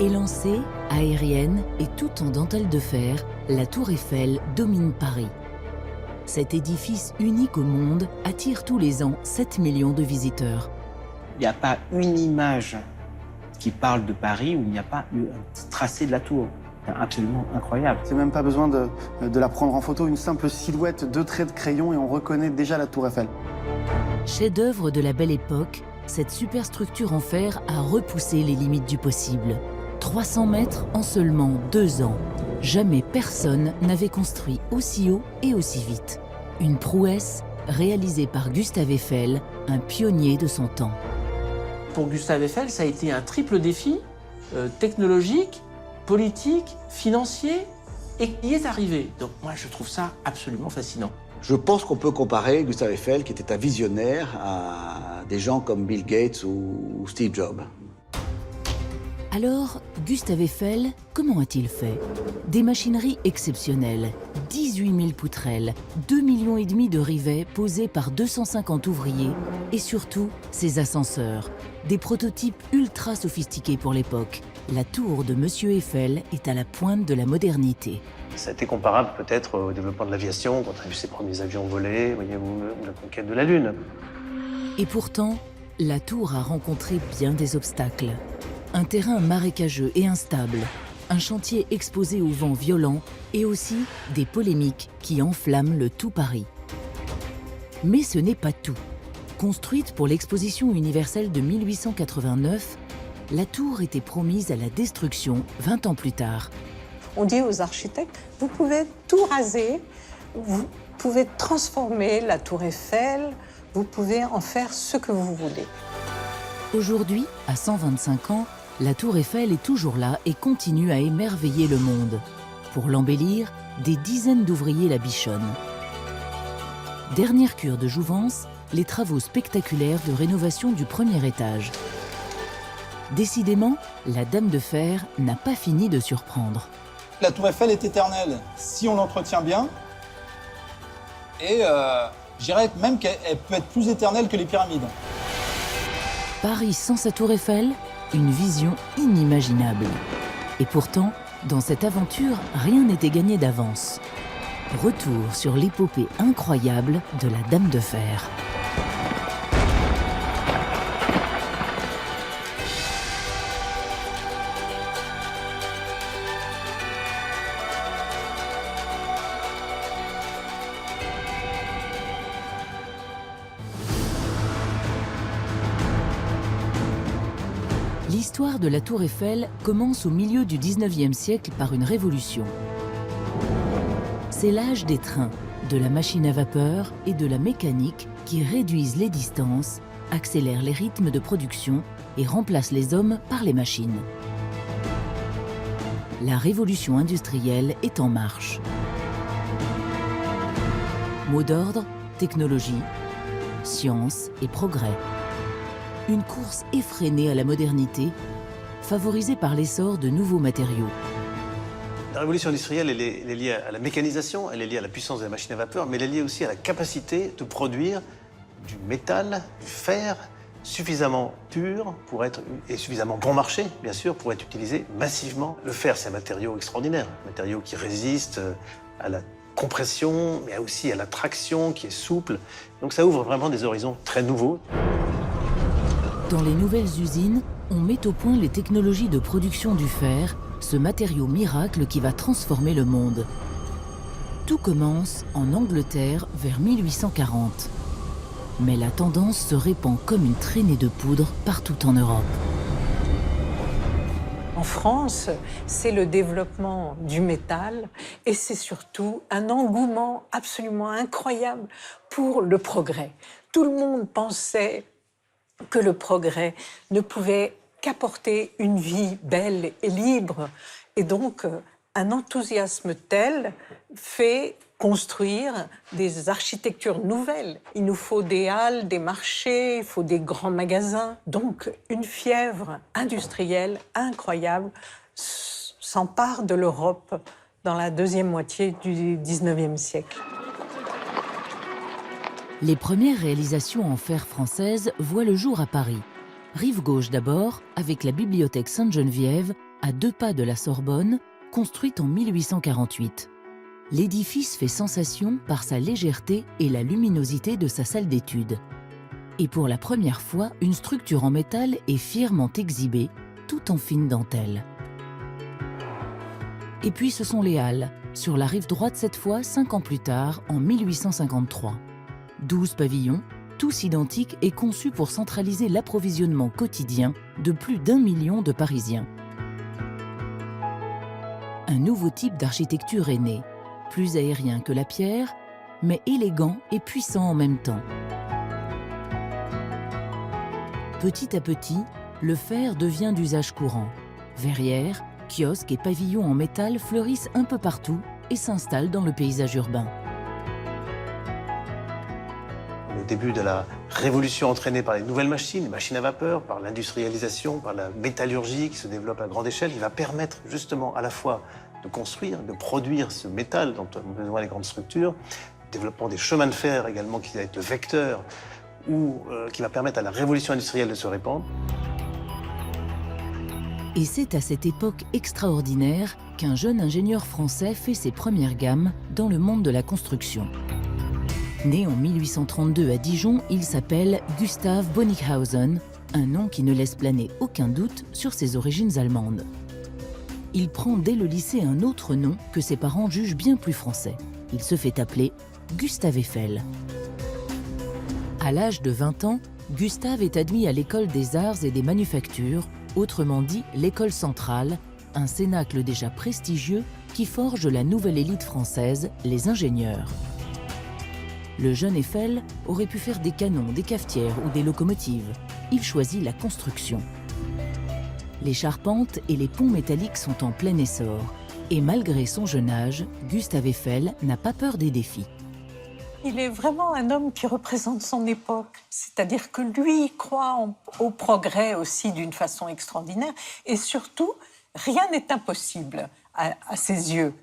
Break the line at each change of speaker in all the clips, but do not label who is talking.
Élancée, aérienne et toute en dentelle de fer, la Tour Eiffel domine Paris. Cet édifice unique au monde attire tous les ans 7 millions de visiteurs.
Il n'y a pas une image qui parle de Paris où il n'y a pas eu un petit tracé de la tour. C'est absolument incroyable.
C'est même pas besoin de la prendre en photo, une simple silhouette, 2 traits de crayon et on reconnaît déjà la Tour Eiffel.
Chef-d'œuvre de la Belle Époque, cette superstructure en fer a repoussé les limites du possible. 300 mètres en seulement 2 ans. Jamais personne n'avait construit aussi haut et aussi vite. Une prouesse réalisée par Gustave Eiffel, un pionnier de son temps.
Pour Gustave Eiffel, ça a été un triple défi technologique, politique, financier, et qui y est arrivé. Donc moi, je trouve ça absolument fascinant.
Je pense qu'on peut comparer Gustave Eiffel, qui était un visionnaire, à des gens comme Bill Gates ou Steve Jobs.
Alors, Gustave Eiffel, comment a-t-il fait? Des machineries exceptionnelles, 18 000 poutrelles, 2,5 millions de rivets posés par 250 ouvriers et surtout ses ascenseurs, des prototypes ultra sophistiqués pour l'époque. La tour de Monsieur Eiffel est à la pointe de la modernité.
Ça a été comparable peut-être au développement de l'aviation, quand on a vu ses premiers avions voler, ou la conquête de la Lune.
Et pourtant, la tour a rencontré bien des obstacles. Un terrain marécageux et instable, un chantier exposé au vent violent et aussi des polémiques qui enflamment le tout Paris. Mais ce n'est pas tout. Construite pour l'exposition universelle de 1889, la tour était promise à la destruction 20 ans plus tard.
On dit aux architectes, vous pouvez tout raser, vous pouvez transformer la tour Eiffel, vous pouvez en faire ce que vous voulez.
Aujourd'hui, à 125 ans, la tour Eiffel est toujours là et continue à émerveiller le monde. Pour l'embellir, des dizaines d'ouvriers la bichonnent. Dernière cure de jouvence, les travaux spectaculaires de rénovation du premier étage. Décidément, la Dame de Fer n'a pas fini de surprendre.
La tour Eiffel est éternelle si on l'entretient bien. Et je dirais même qu'elle peut être plus éternelle que les pyramides.
Paris sans sa tour Eiffel, une vision inimaginable. Et pourtant, dans cette aventure, rien n'était gagné d'avance. Retour sur l'épopée incroyable de la Dame de Fer. L'histoire de la Tour Eiffel commence au milieu du 19e siècle par une révolution. C'est l'âge des trains, de la machine à vapeur et de la mécanique qui réduisent les distances, accélèrent les rythmes de production et remplacent les hommes par les machines. La révolution industrielle est en marche. Mot d'ordre, technologie, science et progrès. Une course effrénée à la modernité, favorisée par l'essor de nouveaux matériaux.
La révolution industrielle, elle est liée à la mécanisation, elle est liée à la puissance de la machine à vapeur, mais elle est liée aussi à la capacité de produire du métal, du fer, suffisamment pur et suffisamment bon marché, bien sûr, pour être utilisé massivement. Le fer, c'est un matériau extraordinaire, un matériau qui résiste à la compression, mais aussi à la traction, qui est souple. Donc ça ouvre vraiment des horizons très nouveaux.
Dans les nouvelles usines, on met au point les technologies de production du fer, ce matériau miracle qui va transformer le monde. Tout commence en Angleterre vers 1840. Mais la tendance se répand comme une traînée de poudre partout en Europe.
En France, c'est le développement du métal et c'est surtout un engouement absolument incroyable pour le progrès. Tout le monde pensait que le progrès ne pouvait qu'apporter une vie belle et libre. Et donc, un enthousiasme tel fait construire des architectures nouvelles. Il nous faut des halles, des marchés, il faut des grands magasins. Donc, une fièvre industrielle incroyable s'empare de l'Europe dans la deuxième moitié du 19e siècle.
Les premières réalisations en fer françaises voient le jour à Paris. Rive gauche d'abord, avec la bibliothèque Sainte-Geneviève, à 2 pas de la Sorbonne, construite en 1848. L'édifice fait sensation par sa légèreté et la luminosité de sa salle d'études. Et pour la première fois, une structure en métal est fièrement exhibée, tout en fine dentelle. Et puis ce sont les Halles, sur la rive droite cette fois, 5 ans plus tard, en 1853. 12 pavillons, tous identiques et conçus pour centraliser l'approvisionnement quotidien de plus d'1 million de Parisiens. Un nouveau type d'architecture est né, plus aérien que la pierre, mais élégant et puissant en même temps. Petit à petit, le fer devient d'usage courant. Verrières, kiosques et pavillons en métal fleurissent un peu partout et s'installent dans le paysage urbain.
Le début de la révolution entraînée par les nouvelles machines, les machines à vapeur, par l'industrialisation, par la métallurgie qui se développe à grande échelle, il va permettre justement à la fois de construire, de produire ce métal dont ont besoin les grandes structures, le développement des chemins de fer également qui va être le vecteur ou qui va permettre à la révolution industrielle de se répandre.
Et c'est à cette époque extraordinaire qu'un jeune ingénieur français fait ses premières gammes dans le monde de la construction. Né en 1832 à Dijon, il s'appelle Gustav Bonnickhausen, un nom qui ne laisse planer aucun doute sur ses origines allemandes. Il prend dès le lycée un autre nom que ses parents jugent bien plus français. Il se fait appeler Gustave Eiffel. À l'âge de 20 ans, Gustave est admis à l'école des arts et des manufactures, autrement dit l'école centrale, un cénacle déjà prestigieux qui forge la nouvelle élite française, les ingénieurs. Le jeune Eiffel aurait pu faire des canons, des cafetières ou des locomotives. Il choisit la construction. Les charpentes et les ponts métalliques sont en plein essor. Et malgré son jeune âge, Gustave Eiffel n'a pas peur des défis.
Il est vraiment un homme qui représente son époque. C'est-à-dire que lui croit au progrès aussi d'une façon extraordinaire. Et surtout, rien n'est impossible à ses yeux.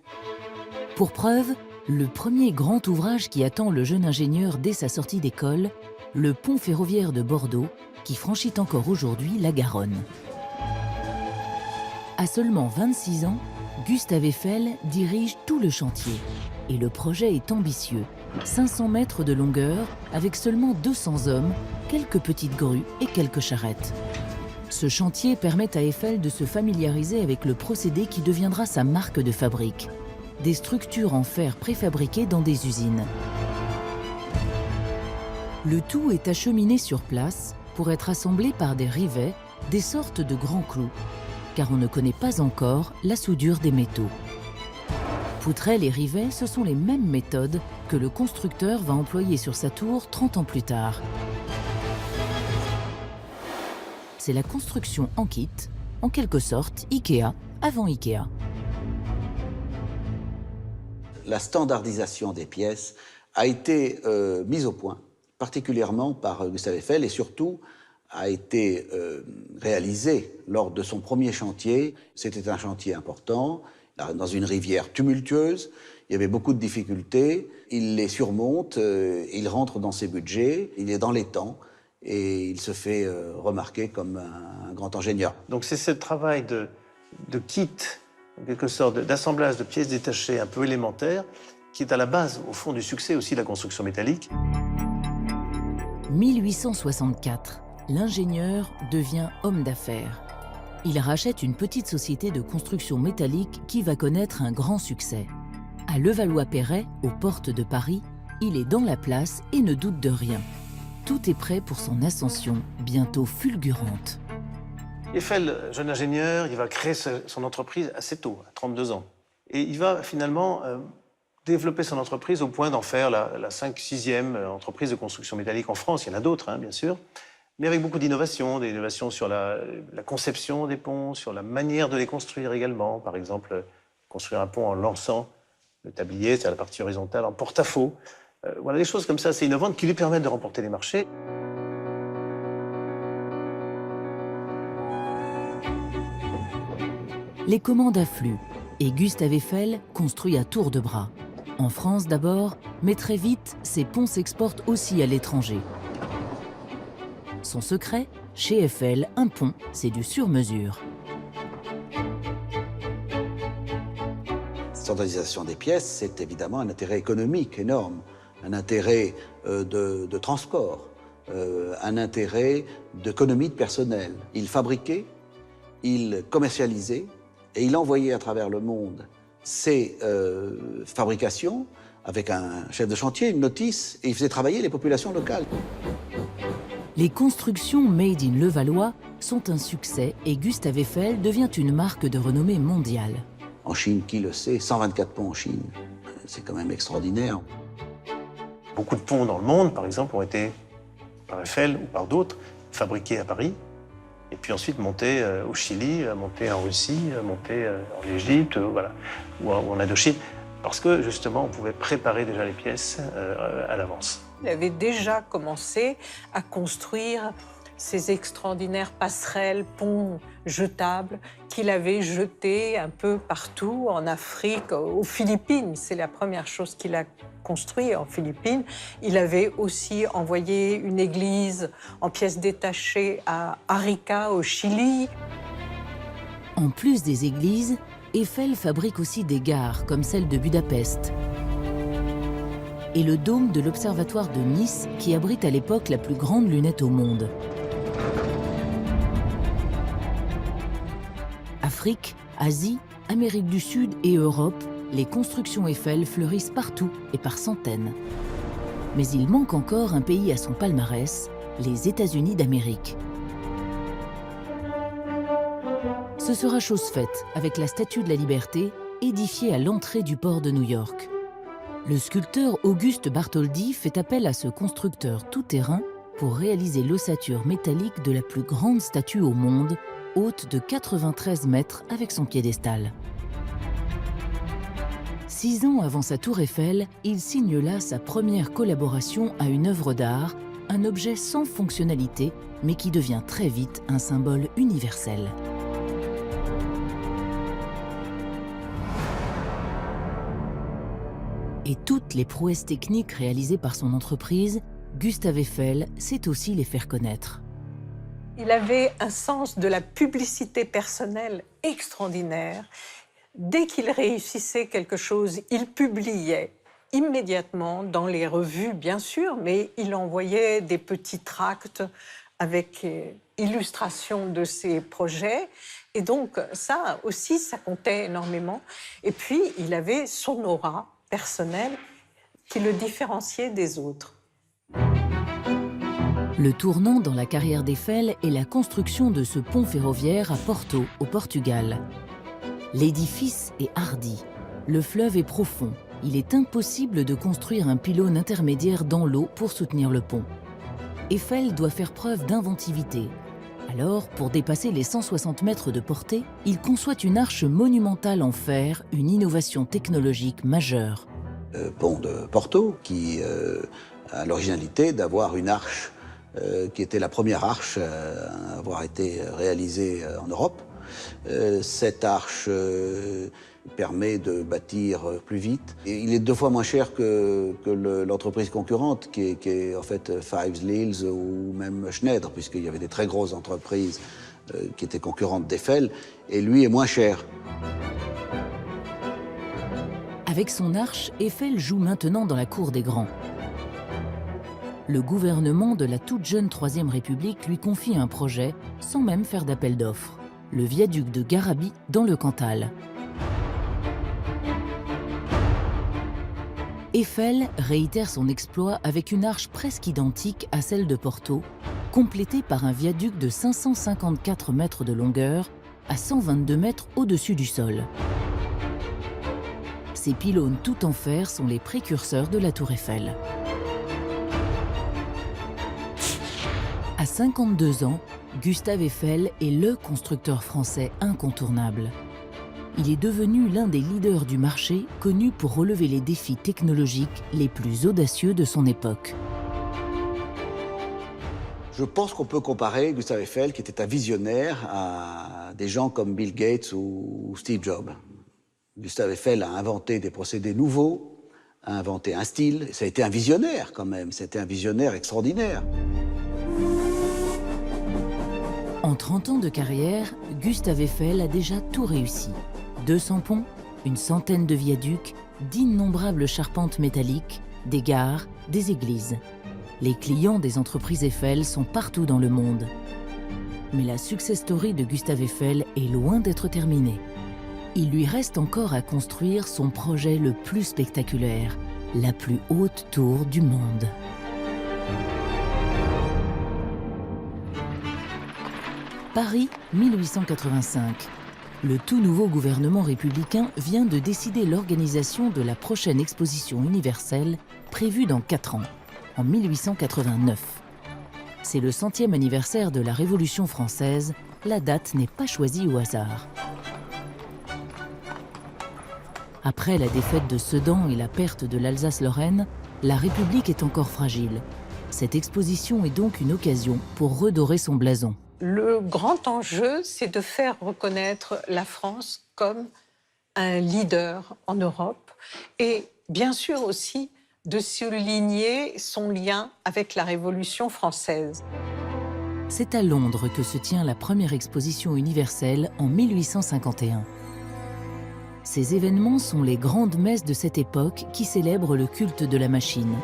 Pour preuve, le premier grand ouvrage qui attend le jeune ingénieur dès sa sortie d'école, le pont ferroviaire de Bordeaux, qui franchit encore aujourd'hui la Garonne. À seulement 26 ans, Gustave Eiffel dirige tout le chantier. Et le projet est ambitieux. 500 mètres de longueur, avec seulement 200 hommes, quelques petites grues et quelques charrettes. Ce chantier permet à Eiffel de se familiariser avec le procédé qui deviendra sa marque de fabrique. Des structures en fer préfabriquées dans des usines. Le tout est acheminé sur place pour être assemblé par des rivets, des sortes de grands clous, car on ne connaît pas encore la soudure des métaux. Poutrelles et rivets, ce sont les mêmes méthodes que le constructeur va employer sur sa tour 30 ans plus tard. C'est la construction en kit, en quelque sorte Ikea avant Ikea.
La standardisation des pièces a été mise au point, particulièrement par Gustave Eiffel, et surtout a été réalisée lors de son premier chantier. C'était un chantier important, dans une rivière tumultueuse, il y avait beaucoup de difficultés, il les surmonte, il rentre dans ses budgets, il est dans les temps, et il se fait remarquer comme un grand ingénieur.
Donc c'est ce travail de kit, en quelque sorte, d'assemblage de pièces détachées un peu élémentaires, qui est à la base, au fond, du succès aussi de la construction métallique.
1864, l'ingénieur devient homme d'affaires. Il rachète une petite société de construction métallique qui va connaître un grand succès. À Levallois-Perret, aux portes de Paris, il est dans la place et ne doute de rien. Tout est prêt pour son ascension, bientôt fulgurante.
Eiffel, jeune ingénieur, il va créer son entreprise assez tôt, à 32 ans. Et il va finalement développer son entreprise au point d'en faire la 5e, 6e entreprise de construction métallique en France. Il y en a d'autres, bien sûr, mais avec beaucoup d'innovations, des innovations sur la conception des ponts, sur la manière de les construire également. Par exemple, construire un pont en lançant le tablier, c'est-à-dire la partie horizontale, en porte-à-faux. Voilà, des choses comme ça assez innovantes qui lui permettent de remporter les marchés.
Les commandes affluent et Gustave Eiffel construit à tour de bras. En France d'abord, mais très vite, ces ponts s'exportent aussi à l'étranger. Son secret, chez Eiffel, un pont, c'est du sur-mesure.
standardisation des pièces, c'est évidemment un intérêt économique énorme, un intérêt de transport, un intérêt d'économie de personnel. Il fabriquait, il commercialisait et il envoyait à travers le monde ses fabrications avec un chef de chantier, une notice, et il faisait travailler les populations locales.
Les constructions Made in Levallois sont un succès et Gustave Eiffel devient une marque de renommée mondiale.
En Chine, qui le sait, 124 ponts en Chine, c'est quand même extraordinaire.
Beaucoup de ponts dans le monde, par exemple, ont été, par Eiffel ou par d'autres, fabriqués à Paris, et puis ensuite montés au Chili, montés en Russie, montés en Égypte, voilà, ou en Indochine, parce que justement, on pouvait préparer déjà les pièces à l'avance.
Il avait déjà commencé à construire ces extraordinaires passerelles, ponts jetables qu'il avait jetés un peu partout en Afrique, aux Philippines. C'est la première chose qu'il a construit en Philippines. Il avait aussi envoyé une église en pièces détachées à Arica, au Chili.
En plus des églises, Eiffel fabrique aussi des gares, comme celle de Budapest, et le dôme de l'Observatoire de Nice, qui abrite à l'époque la plus grande lunette au monde. Afrique, Asie, Amérique du Sud et Europe, les constructions Eiffel fleurissent partout et par centaines. Mais il manque encore un pays à son palmarès, les États-Unis d'Amérique. Ce sera chose faite avec la Statue de la Liberté, édifiée à l'entrée du port de New York. Le sculpteur Auguste Bartholdi fait appel à ce constructeur tout-terrain pour réaliser l'ossature métallique de la plus grande statue au monde, haute de 93 mètres avec son piédestal. 6 ans avant sa tour Eiffel, il signe là sa première collaboration à une œuvre d'art, un objet sans fonctionnalité, mais qui devient très vite un symbole universel. Et toutes les prouesses techniques réalisées par son entreprise, Gustave Eiffel sait aussi les faire connaître.
Il avait un sens de la publicité personnelle extraordinaire. Dès qu'il réussissait quelque chose, il publiait immédiatement dans les revues, bien sûr, mais il envoyait des petits tracts avec illustration de ses projets. Et donc ça aussi, ça comptait énormément. Et puis, il avait son aura personnelle qui le différenciait des autres.
Le tournant dans la carrière d'Eiffel est la construction de ce pont ferroviaire à Porto, au Portugal. L'édifice est hardi. Le fleuve est profond. Il est impossible de construire un pylône intermédiaire dans l'eau pour soutenir le pont. Eiffel doit faire preuve d'inventivité. Alors, pour dépasser les 160 mètres de portée, il conçoit une arche monumentale en fer, une innovation technologique majeure.
Le pont de Porto, qui a l'originalité d'avoir une arche qui était la première arche à avoir été réalisée en Europe. Cette arche permet de bâtir plus vite. Et il est 2 fois moins cher que l'entreprise concurrente, qui est en fait Fives Lills ou même Schneider, puisqu'il y avait des très grosses entreprises qui étaient concurrentes d'Eiffel, et lui est moins cher.
Avec son arche, Eiffel joue maintenant dans la cour des grands. Le gouvernement de la toute jeune Troisième République lui confie un projet sans même faire d'appel d'offres. Le viaduc de Garabi dans le Cantal. Eiffel réitère son exploit avec une arche presque identique à celle de Porto, complétée par un viaduc de 554 mètres de longueur à 122 mètres au-dessus du sol. Ces pylônes tout en fer sont les précurseurs de la tour Eiffel. À 52 ans, Gustave Eiffel est le constructeur français incontournable. Il est devenu l'un des leaders du marché, connu pour relever les défis technologiques les plus audacieux de son époque.
Je pense qu'on peut comparer Gustave Eiffel, qui était un visionnaire, à des gens comme Bill Gates ou Steve Jobs. Gustave Eiffel a inventé des procédés nouveaux, a inventé un style. Ça a été un visionnaire quand même, c'était un visionnaire extraordinaire.
En 30 ans de carrière, Gustave Eiffel a déjà tout réussi. 200 ponts, une centaine de viaducs, d'innombrables charpentes métalliques, des gares, des églises. Les clients des entreprises Eiffel sont partout dans le monde. Mais la success story de Gustave Eiffel est loin d'être terminée. Il lui reste encore à construire son projet le plus spectaculaire, la plus haute tour du monde. Paris, 1885. Le tout nouveau gouvernement républicain vient de décider l'organisation de la prochaine exposition universelle prévue dans 4 ans, en 1889. C'est le 100e anniversaire de la Révolution française, la date n'est pas choisie au hasard. Après la défaite de Sedan et la perte de l'Alsace-Lorraine, la République est encore fragile. Cette exposition est donc une occasion pour redorer son blason.
Le grand enjeu, c'est de faire reconnaître la France comme un leader en Europe et bien sûr aussi de souligner son lien avec la Révolution française.
C'est à Londres que se tient la première exposition universelle en 1851. Ces événements sont les grandes messes de cette époque qui célèbrent le culte de la machine.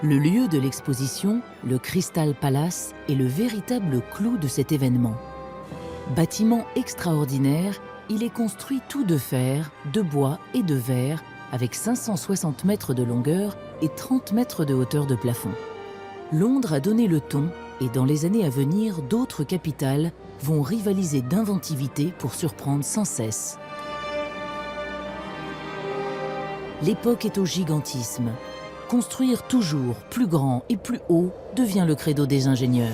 Le lieu de l'exposition, le Crystal Palace, est le véritable clou de cet événement. Bâtiment extraordinaire, il est construit tout de fer, de bois et de verre, avec 560 mètres de longueur et 30 mètres de hauteur de plafond. Londres a donné le ton et dans les années à venir, d'autres capitales vont rivaliser d'inventivité pour surprendre sans cesse. L'époque est au gigantisme. Construire toujours plus grand et plus haut devient le credo des ingénieurs.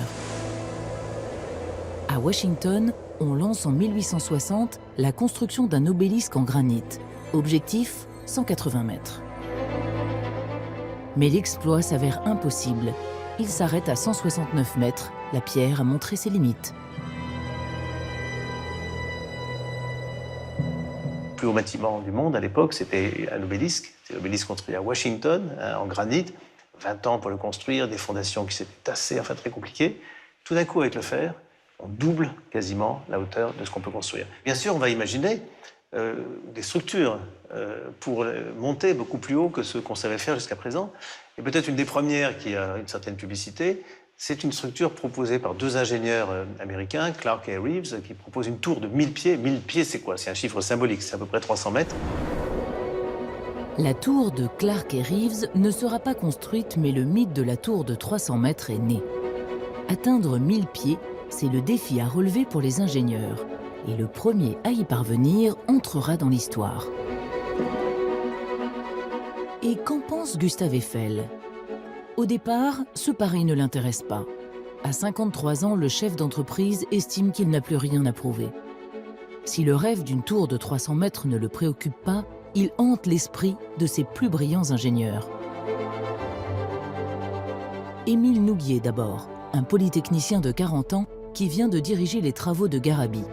À Washington, on lance en 1860 la construction d'un obélisque en granit. Objectif, 180 mètres. Mais l'exploit s'avère impossible. Il s'arrête à 169 mètres. La pierre a montré ses limites.
Le plus haut bâtiment du monde à l'époque, c'était un obélisque. C'est l'obélisque construit à Washington, en granit. 20 ans pour le construire, des fondations qui s'étaient tassées, enfin très compliquées. Tout d'un coup, avec le fer, on double quasiment la hauteur de ce qu'on peut construire. Bien sûr, on va imaginer des structures pour monter beaucoup plus haut que ce qu'on savait faire jusqu'à présent. Et peut-être une des premières qui a une certaine publicité, c'est une structure proposée par 2 ingénieurs américains, Clark et Reeves, qui proposent une tour de 1000 pieds. 1000 pieds, c'est quoi? C'est un chiffre symbolique, c'est à peu près 300 mètres.
La tour de Clark et Reeves ne sera pas construite, mais le mythe de la tour de 300 mètres est né. Atteindre 1000 pieds, c'est le défi à relever pour les ingénieurs. Et le premier à y parvenir entrera dans l'histoire. Et qu'en pense Gustave Eiffel? Au départ, ce pari ne l'intéresse pas. À 53 ans, le chef d'entreprise estime qu'il n'a plus rien à prouver. Si le rêve d'une tour de 300 mètres ne le préoccupe pas, il hante l'esprit de ses plus brillants ingénieurs. Émile Nouguier d'abord, un polytechnicien de 40 ans qui vient de diriger les travaux de Garabi.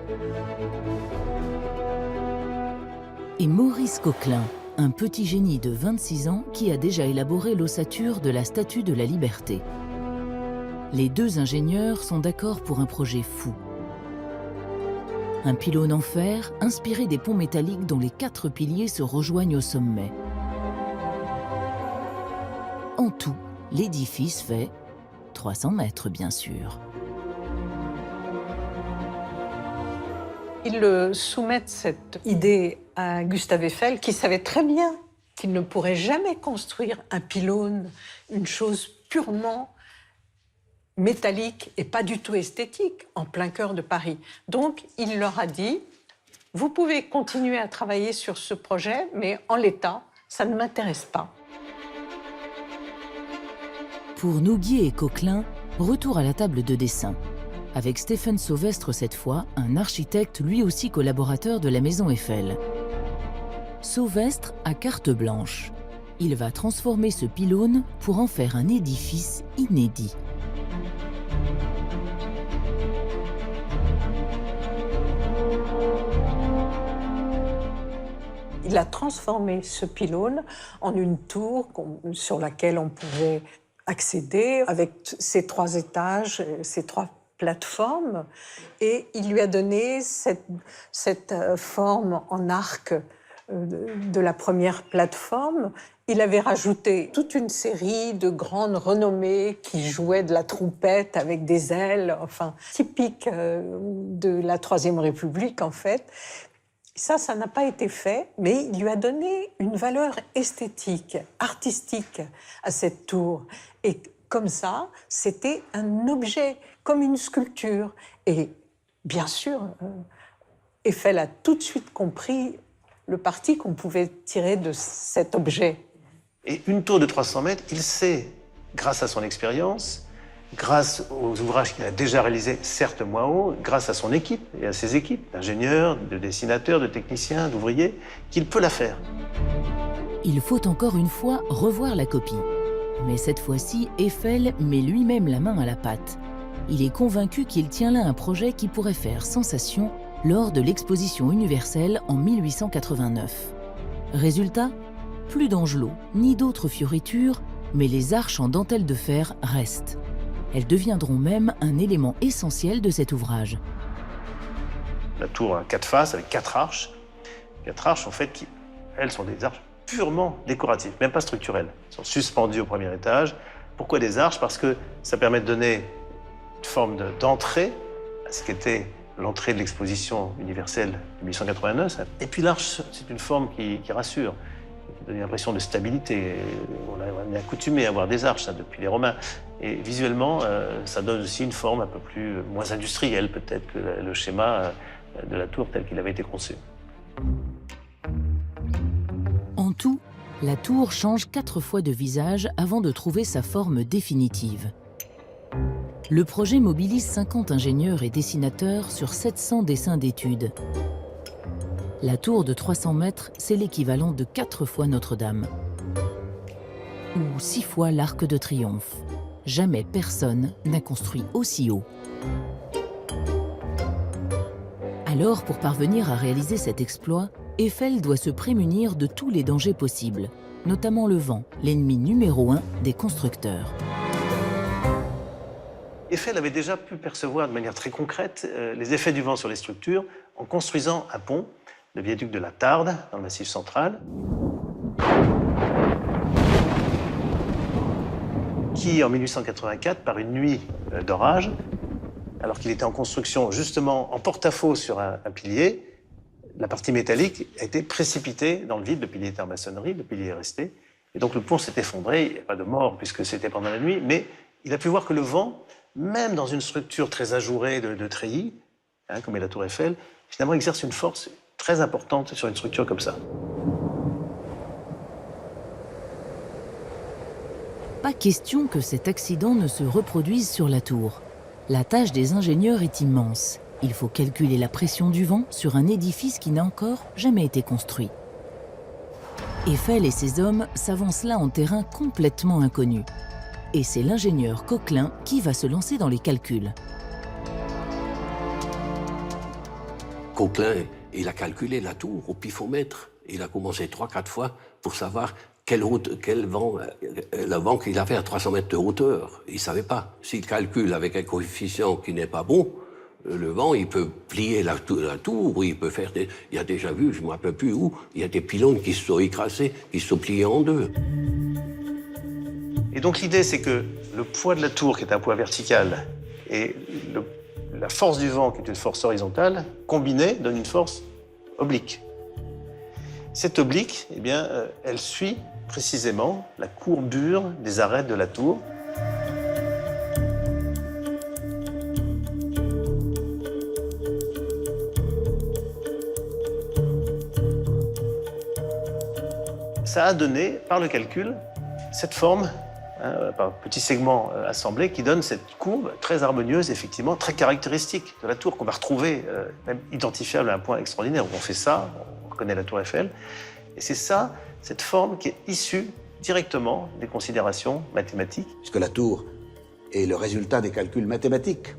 Et Maurice Coquelin, un petit génie de 26 ans qui a déjà élaboré l'ossature de la Statue de la Liberté. Les 2 ingénieurs sont d'accord pour un projet fou. Un pylône en fer inspiré des ponts métalliques dont les 4 piliers se rejoignent au sommet. En tout, l'édifice fait 300 mètres, bien sûr.
Ils soumettent cette idée à Gustave Eiffel, qui savait très bien qu'il ne pourrait jamais construire un pylône, une chose purement métallique et pas du tout esthétique, en plein cœur de Paris. Donc, il leur a dit, vous pouvez continuer à travailler sur ce projet, mais en l'état, ça ne m'intéresse pas.
Pour Nouguier et Coquelin, retour à la table de dessin. Avec Stéphane Sauvestre cette fois, un architecte lui aussi collaborateur de la Maison Eiffel. Sauvestre a carte blanche. Il va transformer ce pylône pour en faire un édifice inédit.
Il a transformé ce pylône en une tour sur laquelle on pouvait accéder avec ses 3 étages, ses 3 plateformes, et il lui a donné cette forme en arc de la première plateforme, il avait rajouté toute une série de grandes renommées qui jouaient de la trompette avec des ailes, enfin, typique de la Troisième République, en fait. Ça n'a pas été fait, mais il lui a donné une valeur esthétique, artistique à cette tour. Et comme ça, c'était un objet, comme une sculpture. Et bien sûr, Eiffel a tout de suite compris le parti qu'on pouvait tirer de cet objet.
Et une tour de 300 mètres, il sait, grâce à son expérience, grâce aux ouvrages qu'il a déjà réalisés, certes moins hauts, grâce à son équipe et à ses équipes d'ingénieurs, de dessinateurs, de techniciens, d'ouvriers, qu'il peut la faire.
Il faut encore une fois revoir la copie. Mais cette fois-ci, Eiffel met lui-même la main à la pâte. Il est convaincu qu'il tient là un projet qui pourrait faire sensation lors de l'exposition universelle en 1889. Résultat, plus d'angelots ni d'autres fioritures, mais les arches en dentelle de fer restent. Elles deviendront même un élément essentiel de cet ouvrage.
La tour a 4 faces avec 4 arches. 4 arches, en fait, elles sont des arches purement décoratives, même pas structurelles. Elles sont suspendues au premier étage. Pourquoi des arches? Parce que ça permet de donner une forme d'entrée à ce qu'était l'entrée de l'exposition universelle de 1889. Et puis l'arche, c'est une forme qui rassure, qui donne une impression de stabilité. On est accoutumé à voir des arches, ça, depuis les Romains. Et visuellement, ça donne aussi une forme un peu moins industrielle, peut-être, que le schéma de la tour tel qu'il avait été conçu.
En tout, la tour change 4 fois de visage avant de trouver sa forme définitive. Le projet mobilise 50 ingénieurs et dessinateurs sur 700 dessins d'études. La tour de 300 mètres, c'est l'équivalent de 4 fois Notre-Dame. Ou 6 fois l'Arc de Triomphe. Jamais personne n'a construit aussi haut. Alors, pour parvenir à réaliser cet exploit, Eiffel doit se prémunir de tous les dangers possibles, notamment le vent, l'ennemi numéro 1 des constructeurs.
Eiffel avait déjà pu percevoir de manière très concrète les effets du vent sur les structures en construisant un pont, le viaduc de la Tarde, dans le Massif central, qui, en 1884, par une nuit d'orage, alors qu'il était en construction justement en porte-à-faux sur un pilier, la partie métallique a été précipitée dans le vide. Le pilier était en maçonnerie, le pilier est resté. Et donc le pont s'est effondré. Il n'y a pas de mort puisque c'était pendant la nuit, mais il a pu voir que le vent, même dans une structure très ajourée de treillis, comme est la tour Eiffel, finalement exerce une force très importante sur une structure comme ça.
Pas question que cet accident ne se reproduise sur la tour. La tâche des ingénieurs est immense. Il faut calculer la pression du vent sur un édifice qui n'a encore jamais été construit. Eiffel et ses hommes s'avancent là en terrain complètement inconnu. Et c'est l'ingénieur Coquelin qui va se lancer dans les calculs.
Coquelin, il a calculé la tour au pifomètre. Il a commencé 3-4 fois pour savoir quel vent, le vent qu'il avait à 300 mètres de hauteur. Il ne savait pas. S'il calcule avec un coefficient qui n'est pas bon, le vent, il peut plier la tour, il peut faire des... Il y a déjà vu, je ne me rappelle plus où, il y a des pylônes qui se sont écrasés, qui se sont pliés en deux.
Et donc l'idée, c'est que le poids de la tour, qui est un poids vertical, et la force du vent, qui est une force horizontale, combinée, donne une force oblique. Cette oblique, eh bien, elle suit précisément la courbure des arêtes de la tour. Ça a donné, par le calcul, cette forme, par petits segments assemblés, qui donne cette courbe très harmonieuse, effectivement, très caractéristique de la tour, qu'on va retrouver, même identifiable à un point extraordinaire. On fait ça, on reconnaît la tour Eiffel. Et c'est ça, cette forme qui est issue directement des considérations mathématiques.
Puisque la tour est le résultat des calculs mathématiques.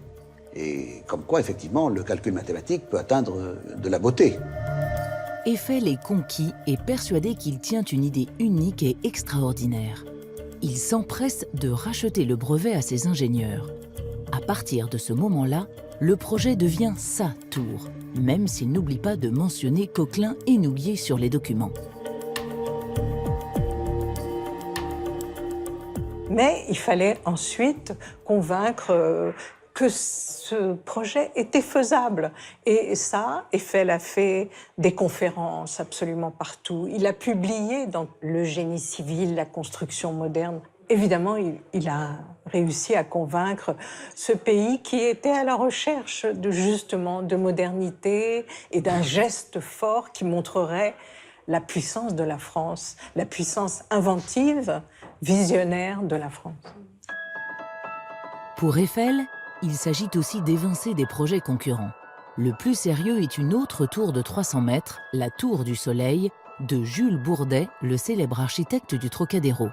Et comme quoi, effectivement, le calcul mathématique peut atteindre de la beauté.
Eiffel est conquis et persuadé qu'il tient une idée unique et extraordinaire. Il s'empresse de racheter le brevet à ses ingénieurs. À partir de ce moment-là, le projet devient sa tour, même s'il n'oublie pas de mentionner Coquelin et Nouguier sur les documents.
Mais il fallait ensuite convaincre que ce projet était faisable. Et ça, Eiffel a fait des conférences absolument partout. Il a publié dans le génie civil, la construction moderne. Évidemment, il a réussi à convaincre ce pays qui était à la recherche justement de modernité et d'un geste fort qui montrerait la puissance de la France, la puissance inventive, visionnaire de la France.
Pour Eiffel, il s'agit aussi d'évincer des projets concurrents. Le plus sérieux est une autre tour de 300 mètres, la Tour du Soleil, de Jules Bourdet, le célèbre architecte du Trocadéro.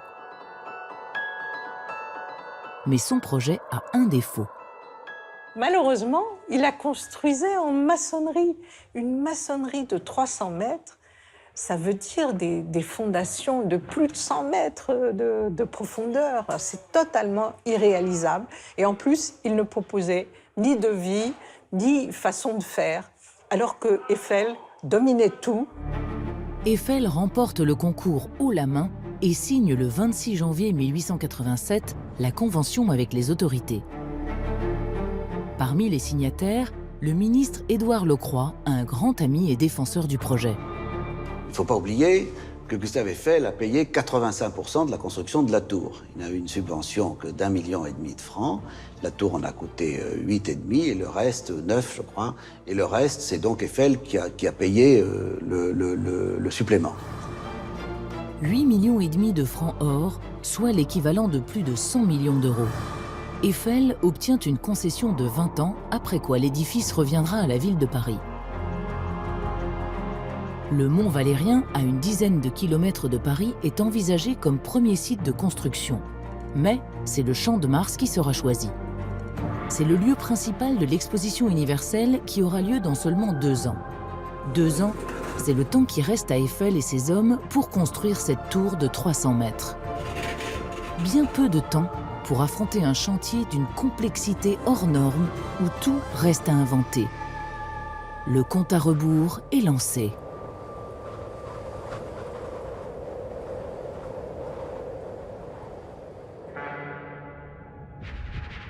Mais son projet a un défaut.
Malheureusement, il la construisait en maçonnerie. Une maçonnerie de 300 mètres, ça veut dire des fondations de plus de 100 mètres de profondeur. C'est totalement irréalisable. Et en plus, il ne proposait ni devis, ni façon de faire, alors que Eiffel dominait tout.
Eiffel remporte le concours haut la main et signe le 26 janvier 1887 la convention avec les autorités. Parmi les signataires, le ministre Édouard Lecroix, un grand ami et défenseur du projet.
Il ne faut pas oublier que Gustave Eiffel a payé 85% de la construction de la tour. Il n'a eu une subvention que d'1,5 million de francs. La tour en a coûté 8,5 et le reste, 9 je crois. Et le reste, c'est donc Eiffel qui a payé le supplément.
8,5 millions de francs or, soit l'équivalent de plus de 100 millions d'euros. Eiffel obtient une concession de 20 ans, après quoi l'édifice reviendra à la ville de Paris. Le Mont Valérien, à une dizaine de kilomètres de Paris, est envisagé comme premier site de construction. Mais c'est le Champ de Mars qui sera choisi. C'est le lieu principal de l'exposition universelle qui aura lieu dans seulement 2 ans. 2 ans, c'est le temps qui reste à Eiffel et ses hommes pour construire cette tour de 300 mètres. Bien peu de temps pour affronter un chantier d'une complexité hors norme où tout reste à inventer. Le compte à rebours est lancé.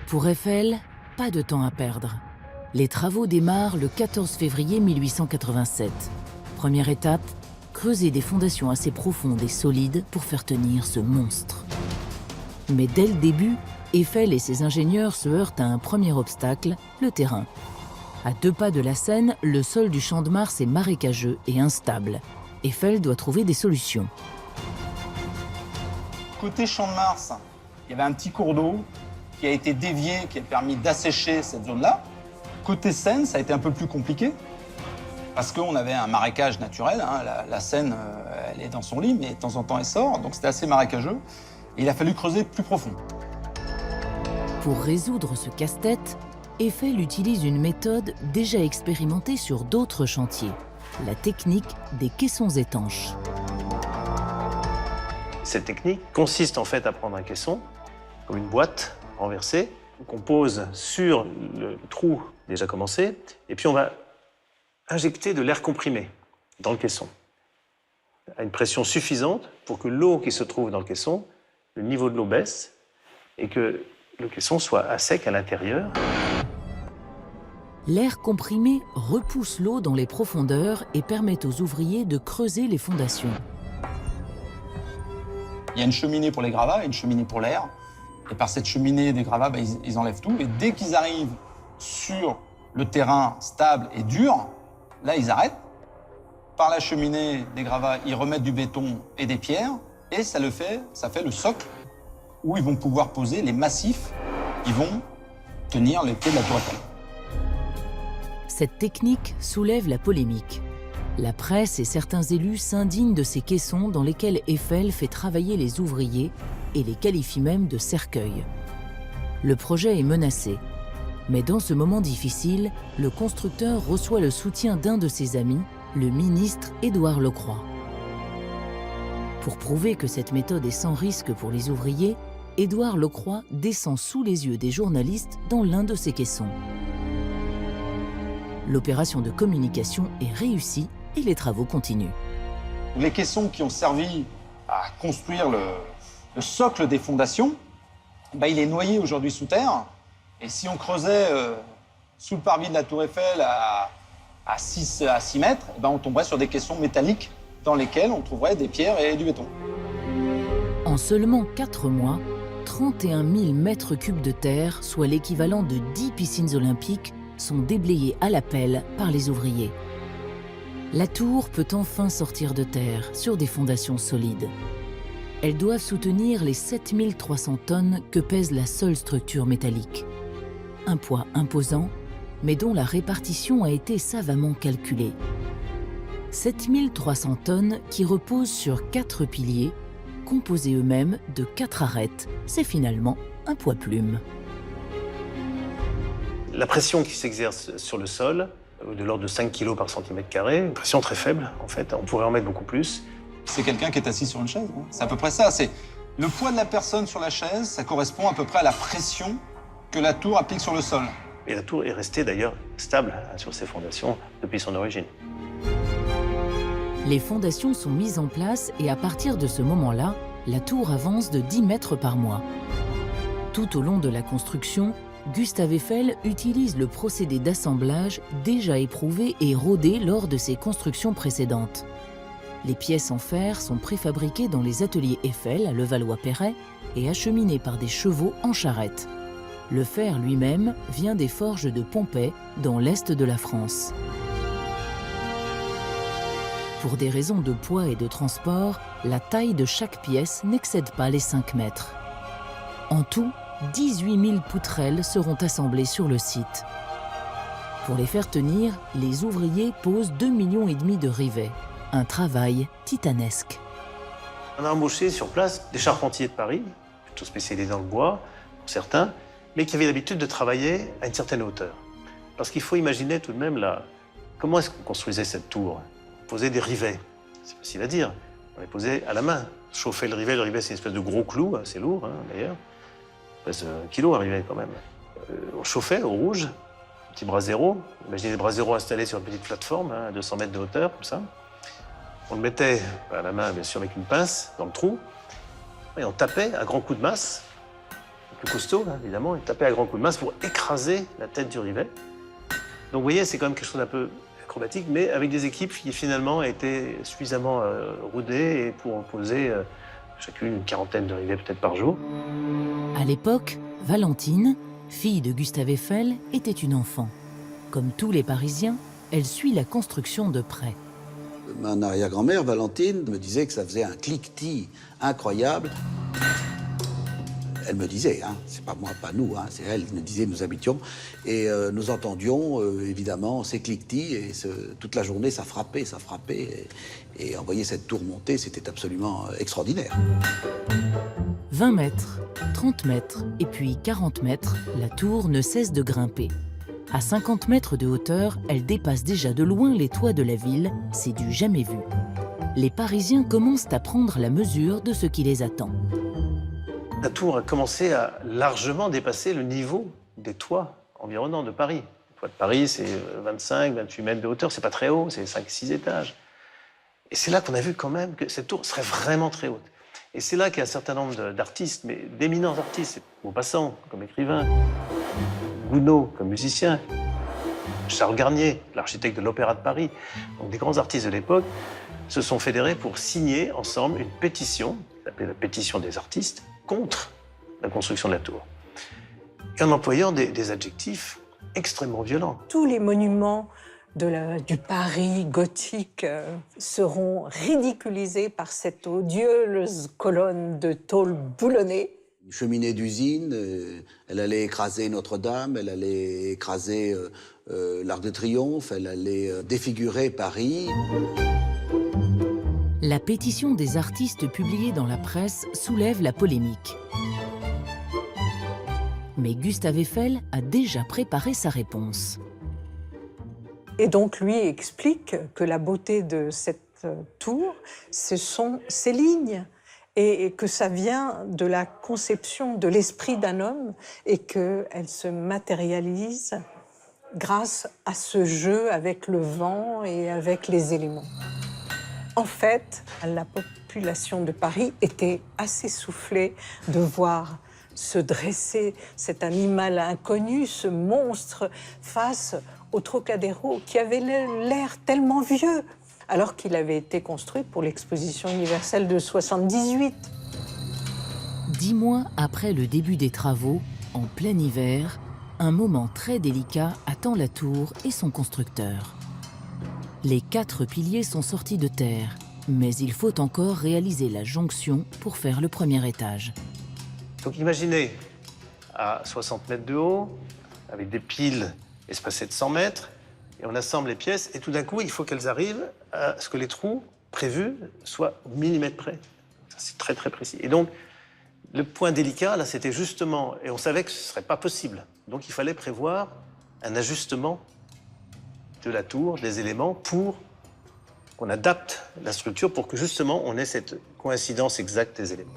Pour Eiffel, pas de temps à perdre. Les travaux démarrent le 14 février 1887. Première étape, creuser des fondations assez profondes et solides pour faire tenir ce monstre. Mais dès le début, Eiffel et ses ingénieurs se heurtent à un premier obstacle, le terrain. À 2 pas de la Seine, le sol du Champ de Mars est marécageux et instable. Eiffel doit trouver des solutions.
Côté Champ de Mars, il y avait un petit cours d'eau qui a été dévié, qui a permis d'assécher cette zone-là. Côté Seine, ça a été un peu plus compliqué, parce qu'on avait un marécage naturel. Hein. La Seine, elle est dans son lit, mais de temps en temps, elle sort, donc c'était assez marécageux. Et il a fallu creuser plus profond.
Pour résoudre ce casse-tête, Eiffel utilise une méthode déjà expérimentée sur d'autres chantiers, la technique des caissons étanches.
Cette technique consiste en fait à prendre un caisson, comme une boîte renversée, qu'on pose sur le trou déjà commencé, et puis on va injecter de l'air comprimé dans le caisson, à une pression suffisante pour que l'eau qui se trouve dans le caisson, le niveau de l'eau baisse, et que le caisson soit à sec à l'intérieur.
L'air comprimé repousse l'eau dans les profondeurs et permet aux ouvriers de creuser les fondations.
Il y a une cheminée pour les gravats et une cheminée pour l'air. Et par cette cheminée des gravats, ils enlèvent tout. Et dès qu'ils arrivent sur le terrain stable et dur, là, ils arrêtent. Par la cheminée des gravats, ils remettent du béton et des pierres. Et ça fait le socle où ils vont pouvoir poser les massifs qui vont tenir les pieds de la tour Eiffel.
Cette technique soulève la polémique. La presse et certains élus s'indignent de ces caissons dans lesquels Eiffel fait travailler les ouvriers et les qualifie même de cercueils. Le projet est menacé. Mais dans ce moment difficile, le constructeur reçoit le soutien d'un de ses amis, le ministre Édouard Lecroix. Pour prouver que cette méthode est sans risque pour les ouvriers, Édouard Locroix descend sous les yeux des journalistes dans l'un de ses caissons. L'opération de communication est réussie et les travaux continuent.
Les caissons qui ont servi à construire le socle des fondations, il est noyé aujourd'hui sous terre. Et si on creusait sous le parvis de la Tour Eiffel à 6 mètres, on tomberait sur des caissons métalliques dans lesquels on trouverait des pierres et du béton.
En seulement 4 mois, 31 000 mètres cubes de terre, soit l'équivalent de 10 piscines olympiques, sont déblayés à la pelle par les ouvriers. La tour peut enfin sortir de terre sur des fondations solides. Elles doivent soutenir les 7 300 tonnes que pèse la seule structure métallique. Un poids imposant, mais dont la répartition a été savamment calculée. 7 300 tonnes qui reposent sur 4 piliers, composés eux-mêmes de 4 arêtes. C'est finalement un poids plume.
La pression qui s'exerce sur le sol, de l'ordre de 5 kg par centimètre carré, une pression très faible en fait, on pourrait en mettre beaucoup plus.
C'est quelqu'un qui est assis sur une chaise. C'est à peu près ça. C'est le poids de la personne sur la chaise, ça correspond à peu près à la pression que la tour applique sur le sol.
Et la tour est restée d'ailleurs stable sur ses fondations depuis son origine.
Les fondations sont mises en place et à partir de ce moment-là, la tour avance de 10 mètres par mois. Tout au long de la construction, Gustave Eiffel utilise le procédé d'assemblage déjà éprouvé et rodé lors de ses constructions précédentes. Les pièces en fer sont préfabriquées dans les ateliers Eiffel à Levallois-Perret et acheminées par des chevaux en charrette. Le fer lui-même vient des forges de Pompey dans l'est de la France. Pour des raisons de poids et de transport, la taille de chaque pièce n'excède pas les 5 mètres. En tout, 18 000 poutrelles seront assemblées sur le site. Pour les faire tenir, les ouvriers posent 2,5 millions de rivets. Un travail titanesque.
On a embauché sur place des charpentiers de Paris, plutôt spécialisés dans le bois, pour certains, mais qui avaient l'habitude de travailler à une certaine hauteur. Parce qu'il faut imaginer tout de même comment est-ce qu'on construisait cette tour. On posait des rivets, c'est facile à dire. On les posait à la main. Chauffer le rivet c'est une espèce de gros clou, assez lourd d'ailleurs. Pèse 1 kilo un rivet quand même. On chauffait au rouge, un petit brasero. Imaginez des braseros installés sur une petite plateforme, à 200 mètres de hauteur, comme ça. On le mettait à la main, bien sûr, avec une pince dans le trou. Et on tapait à grands coups de masse, plus costaud, évidemment, et tapait à grands coups de masse pour écraser la tête du rivet. Donc vous voyez, c'est quand même quelque chose d'un peu acrobatique, mais avec des équipes qui finalement étaient suffisamment rodées et pour en poser chacune une quarantaine de rivets peut-être par jour.
À l'époque, Valentine, fille de Gustave Eiffel, était une enfant. Comme tous les Parisiens, elle suit la construction de près.
Ma arrière-grand-mère, Valentine, me disait que ça faisait un cliquetis incroyable. Elle me disait, c'est pas moi, pas nous, c'est elle qui me disait, nous habitions, et nous entendions évidemment ces cliquetis, et toute la journée ça frappait, et envoyer cette tour monter, c'était absolument extraordinaire.
20 mètres, 30 mètres et puis 40 mètres, la tour ne cesse de grimper. À 50 mètres de hauteur, elle dépasse déjà de loin les toits de la ville, c'est du jamais vu. Les Parisiens commencent à prendre la mesure de ce qui les attend.
La tour a commencé à largement dépasser le niveau des toits environnants de Paris. Les toits de Paris, c'est 25, 28 mètres de hauteur, c'est pas très haut, c'est 5-6 étages. Et c'est là qu'on a vu quand même que cette tour serait vraiment très haute. Et c'est là qu'il y a un certain nombre d'artistes, mais d'éminents artistes, Maupassant comme écrivain, Gounod comme musicien, Charles Garnier, l'architecte de l'Opéra de Paris, donc des grands artistes de l'époque, se sont fédérés pour signer ensemble une pétition, appelée la pétition des artistes, contre la construction de la tour. Et en employant des adjectifs extrêmement violents.
Tous les monuments du Paris gothique seront ridiculisés par cette odieuse colonne de tôle boulonnée.
Une cheminée d'usine, elle allait écraser Notre-Dame, elle allait écraser l'Arc de Triomphe, elle allait défigurer Paris.
La pétition des artistes publiée dans la presse soulève la polémique. Mais Gustave Eiffel a déjà préparé sa réponse.
Et donc lui explique que la beauté de cette tour, ce sont ses lignes. et que ça vient de la conception de l'esprit d'un homme et qu'elle se matérialise grâce à ce jeu avec le vent et avec les éléments. En fait, la population de Paris était assez soufflée de voir se dresser cet animal inconnu, ce monstre, face au Trocadéro, qui avait l'air tellement vieux, alors qu'il avait été construit pour l'exposition universelle de 78.
10 mois après le début des travaux, en plein hiver, un moment très délicat attend la tour et son constructeur. Les 4 piliers sont sortis de terre, mais il faut encore réaliser la jonction pour faire le premier étage.
Donc imaginez, à 60 mètres de haut, avec des piles espacées de 100 mètres, et on assemble les pièces, et tout d'un coup, il faut qu'elles arrivent à ce que les trous prévus soient au millimètre près. C'est très très précis. Et donc, le point délicat, là, c'était justement, et on savait que ce ne serait pas possible, donc il fallait prévoir un ajustement de la tour, des éléments, pour qu'on adapte la structure pour que justement on ait cette coïncidence exacte des éléments.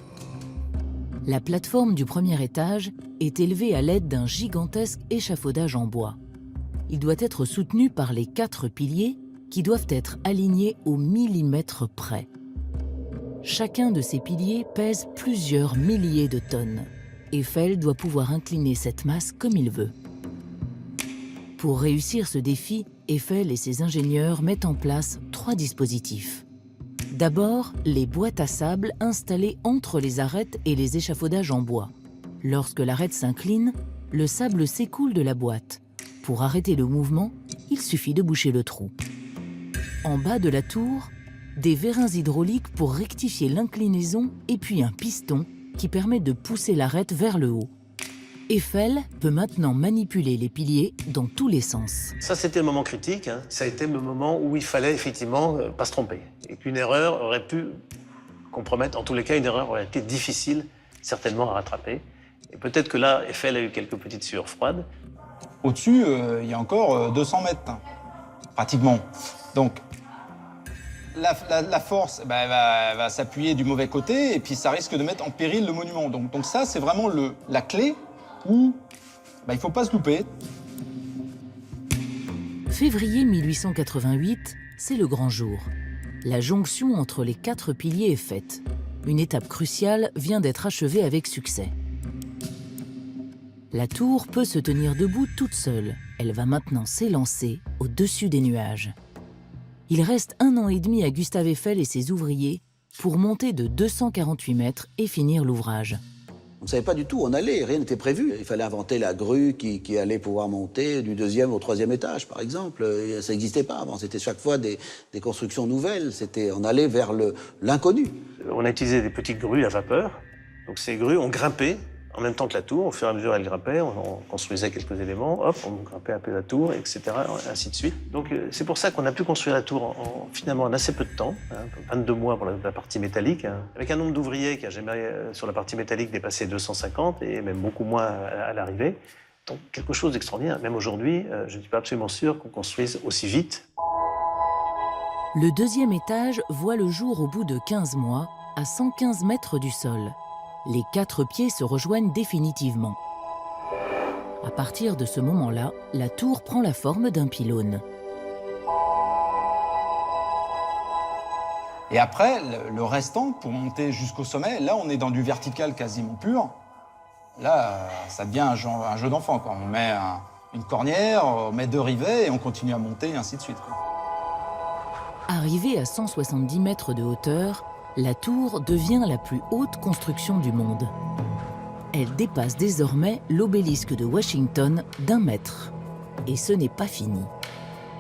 La plateforme du premier étage est élevée à l'aide d'un gigantesque échafaudage en bois. Il doit être soutenu par les 4 piliers qui doivent être alignés au millimètre près. Chacun de ces piliers pèse plusieurs milliers de tonnes. Eiffel doit pouvoir incliner cette masse comme il veut. Pour réussir ce défi, Eiffel et ses ingénieurs mettent en place 3 dispositifs. D'abord, les boîtes à sable installées entre les arêtes et les échafaudages en bois. Lorsque l'arête s'incline, le sable s'écoule de la boîte. Pour arrêter le mouvement, il suffit de boucher le trou. En bas de la tour, des vérins hydrauliques pour rectifier l'inclinaison et puis un piston qui permet de pousser l'arête vers le haut. Eiffel peut maintenant manipuler les piliers dans tous les sens.
Ça, c'était le moment critique. Hein. Ça a été le moment où il fallait effectivement pas se tromper. Et qu'une erreur aurait pu compromettre. En tous les cas, une erreur aurait été difficile, certainement, à rattraper. Et peut-être que là, Eiffel a eu quelques petites sueurs froides.
Au-dessus, il y a encore 200 mètres, hein, pratiquement. Donc, la force va s'appuyer du mauvais côté et puis ça risque de mettre en péril le monument. Donc ça, c'est vraiment la clé où il ne faut pas se louper.
Février 1888, c'est le grand jour. La jonction entre les 4 piliers est faite. Une étape cruciale vient d'être achevée avec succès. La tour peut se tenir debout toute seule. Elle va maintenant s'élancer au-dessus des nuages. Il reste 1 an et demi à Gustave Eiffel et ses ouvriers pour monter de 248 mètres et finir l'ouvrage.
On ne savait pas du tout où on allait, rien n'était prévu. Il fallait inventer la grue qui allait pouvoir monter du 2e au 3e étage, par exemple. Ça n'existait pas avant, c'était chaque fois des constructions nouvelles. On allait vers l'inconnu.
On a utilisé des petites grues à vapeur. Donc ces grues ont grimpé en même temps que la tour. Au fur et à mesure, elle grimpait, on construisait quelques éléments, hop, on grimpait un peu la tour, etc., ainsi de suite. Donc c'est pour ça qu'on a pu construire la tour finalement en assez peu de temps, 22 mois pour la partie métallique, avec un nombre d'ouvriers qui n'a jamais, sur la partie métallique, dépassé 250, et même beaucoup moins à l'arrivée. Donc quelque chose d'extraordinaire. Même aujourd'hui, je ne suis pas absolument sûr qu'on construise aussi vite.
Le 2e étage voit le jour au bout de 15 mois, à 115 mètres du sol. Les 4 pieds se rejoignent définitivement. À partir de ce moment-là, la tour prend la forme d'un pylône.
Et après, le restant, pour monter jusqu'au sommet, là, on est dans du vertical quasiment pur. Là, ça devient un jeu d'enfant, quoi. On met une cornière, on met 2 rivets et on continue à monter, et ainsi de suite, quoi.
Arrivée à 170 mètres de hauteur, la tour devient la plus haute construction du monde. Elle dépasse désormais l'obélisque de Washington d'1 mètre. Et ce n'est pas fini.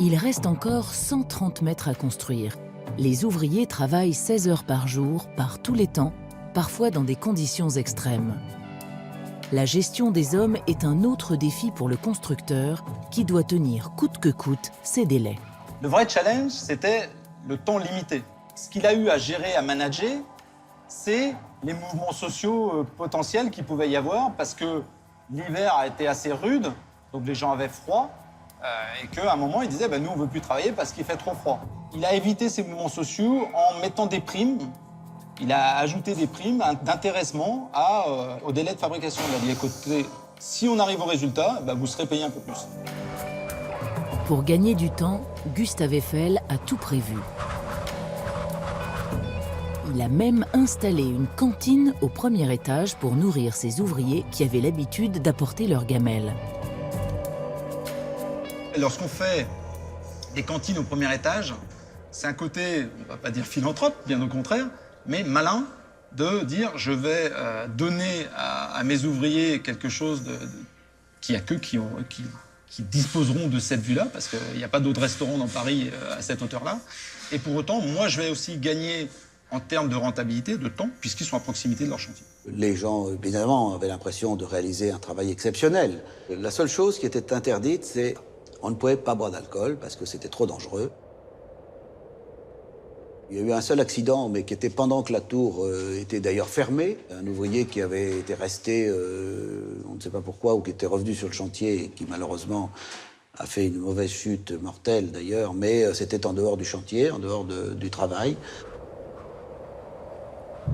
Il reste encore 130 mètres à construire. Les ouvriers travaillent 16 heures par jour, par tous les temps, parfois dans des conditions extrêmes. La gestion des hommes est un autre défi pour le constructeur qui doit tenir coûte que coûte ses délais.
Le vrai challenge, c'était le temps limité. Ce qu'il a eu à gérer, à manager, c'est les mouvements sociaux potentiels qu'il pouvait y avoir parce que l'hiver a été assez rude, donc les gens avaient froid et qu'à un moment, ils disaient nous, on ne veut plus travailler parce qu'il fait trop froid. Il a évité ces mouvements sociaux en mettant des primes Il a ajouté des primes d'intéressement au délai de fabrication. Il a dit, écoutez, si on arrive au résultat, vous serez payé un peu plus.
Pour gagner du temps, Gustave Eiffel a tout prévu. Il a même installé une cantine au premier étage pour nourrir ses ouvriers qui avaient l'habitude d'apporter leurs gamelles.
Lorsqu'on fait des cantines au premier étage, c'est un côté, on ne va pas dire philanthrope, bien au contraire, mais malin de dire je vais donner à mes ouvriers quelque chose qu'il n'y a qu'eux qui disposeront de cette vue-là, parce qu'il n'y a pas d'autres restaurants dans Paris à cette hauteur-là. Et pour autant, moi, je vais aussi gagner en termes de rentabilité, de temps, puisqu'ils sont à proximité de leur chantier.
Les gens, évidemment, avaient l'impression de réaliser un travail exceptionnel. La seule chose qui était interdite, c'est on ne pouvait pas boire d'alcool, parce que c'était trop dangereux. Il y a eu un seul accident, mais qui était pendant que la tour était d'ailleurs fermée. Un ouvrier qui avait été resté, on ne sait pas pourquoi, ou qui était revenu sur le chantier et qui malheureusement a fait une mauvaise chute mortelle d'ailleurs, mais c'était en dehors du chantier, en dehors du travail.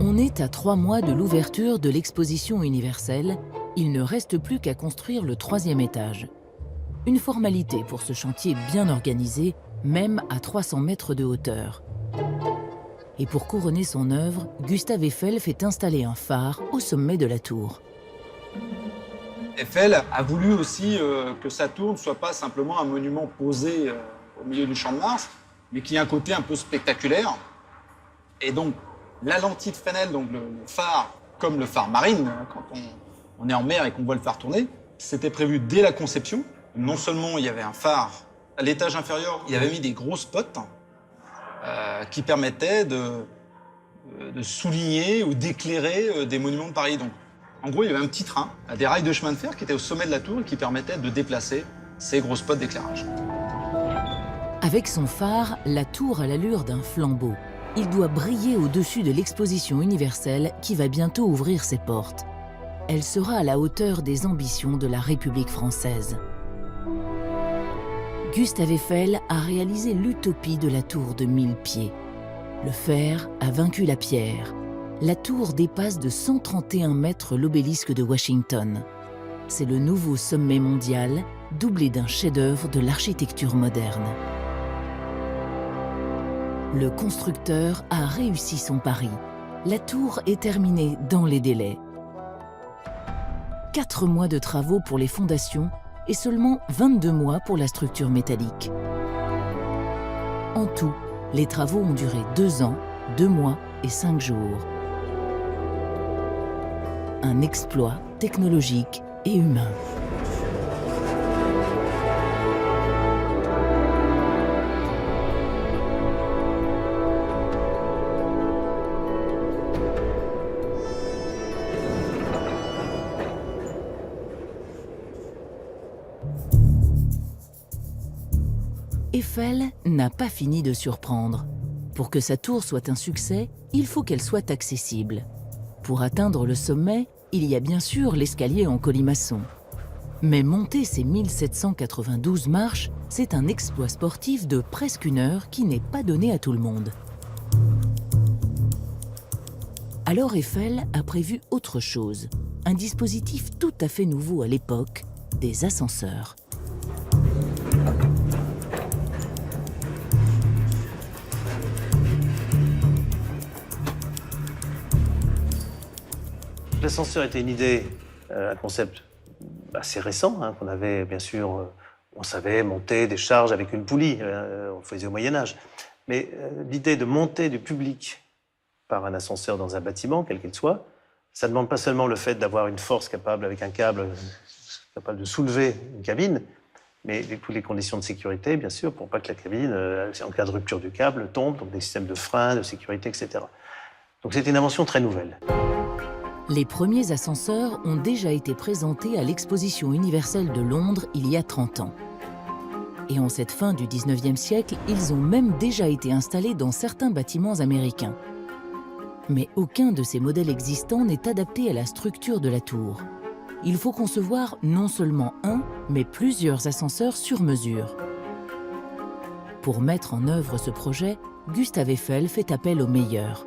On est à 3 mois de l'ouverture de l'exposition universelle. Il ne reste plus qu'à construire le 3e étage. Une formalité pour ce chantier bien organisé, même à 300 mètres de hauteur. Et pour couronner son œuvre, Gustave Eiffel fait installer un phare au sommet de la tour.
Eiffel a voulu aussi que sa tour ne soit pas simplement un monument posé au milieu du Champ de Mars, mais qu'il y ait un côté un peu spectaculaire. Et donc, la lentille de Fresnel, donc le phare, comme le phare marine, quand on est en mer et qu'on voit le phare tourner, c'était prévu dès la conception. Non seulement il y avait un phare, à l'étage inférieur, il avait mis des gros spots qui permettaient de souligner ou d'éclairer des monuments de Paris. Donc, en gros, il y avait un petit train, des rails de chemin de fer qui étaient au sommet de la tour et qui permettaient de déplacer ces gros spots d'éclairage.
Avec son phare, la tour a l'allure d'un flambeau. Il doit briller au-dessus de l'exposition universelle qui va bientôt ouvrir ses portes. Elle sera à la hauteur des ambitions de la République française. Gustave Eiffel a réalisé l'utopie de la tour de 1000 pieds. Le fer a vaincu la pierre. La tour dépasse de 131 mètres l'obélisque de Washington. C'est le nouveau sommet mondial, doublé d'un chef-d'œuvre de l'architecture moderne. Le constructeur a réussi son pari. La tour est terminée dans les délais. 4 mois de travaux pour les fondations et seulement 22 mois pour la structure métallique. En tout, les travaux ont duré 2 ans, 2 mois et 5 jours. Un exploit technologique et humain. Eiffel n'a pas fini de surprendre. Pour que sa tour soit un succès, il faut qu'elle soit accessible. Pour atteindre le sommet, il y a bien sûr l'escalier en colimaçon. Mais monter ces 1792 marches, c'est un exploit sportif de presque 1 heure qui n'est pas donné à tout le monde. Alors Eiffel a prévu autre chose, un dispositif tout à fait nouveau à l'époque, des ascenseurs.
L'ascenseur était une idée, un concept assez récent, qu'on avait bien sûr, on savait monter des charges avec une poulie, on le faisait au Moyen-Âge. Mais l'idée de monter du public par un ascenseur dans un bâtiment, quel qu'il soit, ça ne demande pas seulement le fait d'avoir une force capable, avec un câble, capable de soulever une cabine, mais toutes les conditions de sécurité, bien sûr, pour pas que la cabine, en cas de rupture du câble, tombe, donc des systèmes de frein, de sécurité, etc. Donc c'était une invention très nouvelle.
Les premiers ascenseurs ont déjà été présentés à l'exposition universelle de Londres il y a 30 ans. Et en cette fin du 19e siècle, ils ont même déjà été installés dans certains bâtiments américains. Mais aucun de ces modèles existants n'est adapté à la structure de la tour. Il faut concevoir non seulement un, mais plusieurs ascenseurs sur mesure. Pour mettre en œuvre ce projet, Gustave Eiffel fait appel aux meilleurs.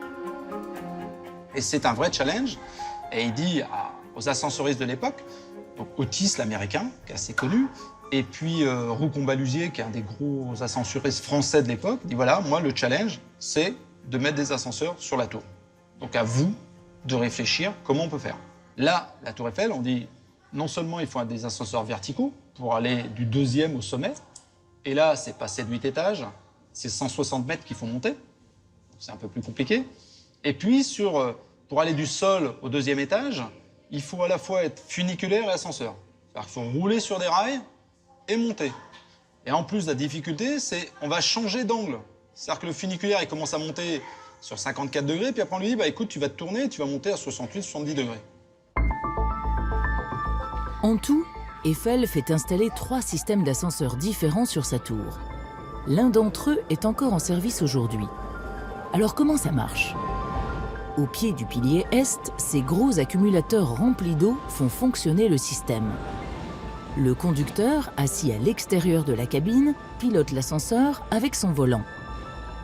Et c'est un vrai challenge. Et il dit aux ascensoristes de l'époque, donc Otis, l'américain, qui est assez connu, et puis Roucombaluzier, qui est un des gros ascensuristes français de l'époque, dit voilà, moi, le challenge, c'est de mettre des ascenseurs sur la tour. Donc à vous de réfléchir comment on peut faire. Là, la tour Eiffel, on dit non seulement il faut des ascenseurs verticaux pour aller du 2e au sommet, et là, c'est pas 7-8 étages, c'est 160 mètres qu'il faut monter. C'est un peu plus compliqué. Et puis, pour aller du sol au 2e étage, il faut à la fois être funiculaire et ascenseur. C'est-à-dire qu'il faut rouler sur des rails et monter. Et en plus, la difficulté, c'est on va changer d'angle. C'est-à-dire que le funiculaire, il commence à monter sur 54 degrés, puis après on lui dit, bah écoute, tu vas te tourner, tu vas monter à 68-70 degrés.
En tout, Eiffel fait installer 3 systèmes d'ascenseurs différents sur sa tour. L'un d'entre eux est encore en service aujourd'hui. Alors comment ça marche ? Au pied du pilier Est, ces gros accumulateurs remplis d'eau font fonctionner le système. Le conducteur, assis à l'extérieur de la cabine, pilote l'ascenseur avec son volant.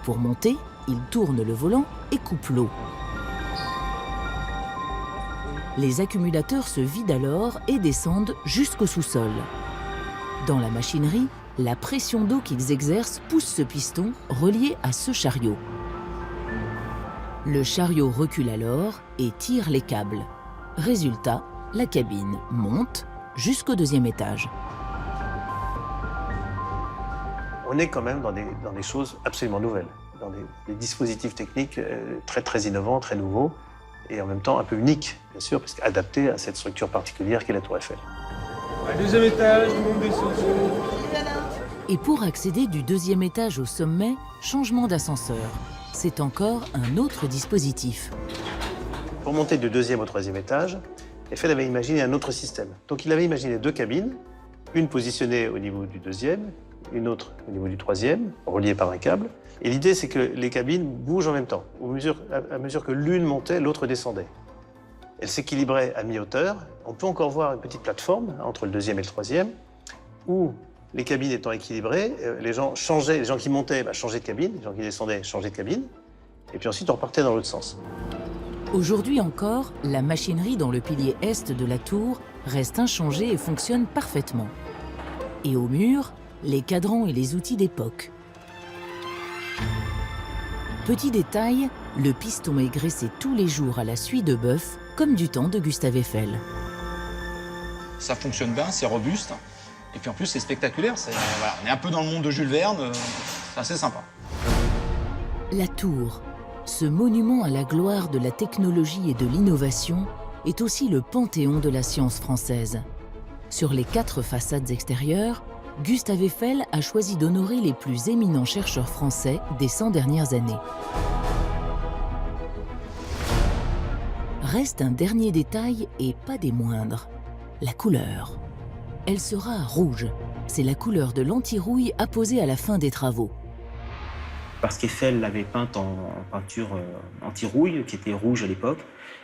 Pour monter, il tourne le volant et coupe l'eau. Les accumulateurs se vident alors et descendent jusqu'au sous-sol. Dans la machinerie, la pression d'eau qu'ils exercent pousse ce piston relié à ce chariot. Le chariot recule alors et tire les câbles. Résultat, la cabine monte jusqu'au 2e étage.
On est quand même dans des choses absolument nouvelles, dans des dispositifs techniques très, très innovants, très nouveaux, et en même temps un peu uniques, bien sûr, parce qu'adaptés à cette structure particulière qu'est la tour Eiffel.
Au 2e étage, tout le monde descend.
Et pour accéder du 2e étage au sommet, changement d'ascenseur. C'est encore un autre dispositif.
Pour monter du 2e au 3e étage, Eiffel avait imaginé un autre système. Donc il avait imaginé 2 cabines, une positionnée au niveau du 2e, une autre au niveau du 3e, reliée par un câble. Et l'idée, c'est que les cabines bougent en même temps. À mesure que l'une montait, l'autre descendait. Elle s'équilibrait à mi-hauteur. On peut encore voir une petite plateforme entre le 2e et le 3e, où les cabines étant équilibrées, les gens qui montaient changeaient de cabine, les gens qui descendaient changeaient de cabine, et puis ensuite on repartait dans l'autre sens.
Aujourd'hui encore, la machinerie dans le pilier Est de la tour reste inchangée et fonctionne parfaitement. Et au mur, les cadrans et les outils d'époque. Petit détail, le piston est graissé tous les jours à la suie de bœuf, comme du temps de Gustave Eiffel.
Ça fonctionne bien, c'est robuste. Et puis en plus, c'est spectaculaire. Voilà, on est un peu dans le monde de Jules Verne, c'est assez sympa.
La tour, ce monument à la gloire de la technologie et de l'innovation, est aussi le panthéon de la science française. Sur les 4 façades extérieures, Gustave Eiffel a choisi d'honorer les plus éminents chercheurs français des 100 dernières années. Reste un dernier détail et pas des moindres, la couleur. Elle sera rouge. C'est la couleur de l'anti-rouille apposée à la fin des travaux.
Parce qu'Eiffel l'avait peinte en peinture anti-rouille, qui était rouge à l'époque,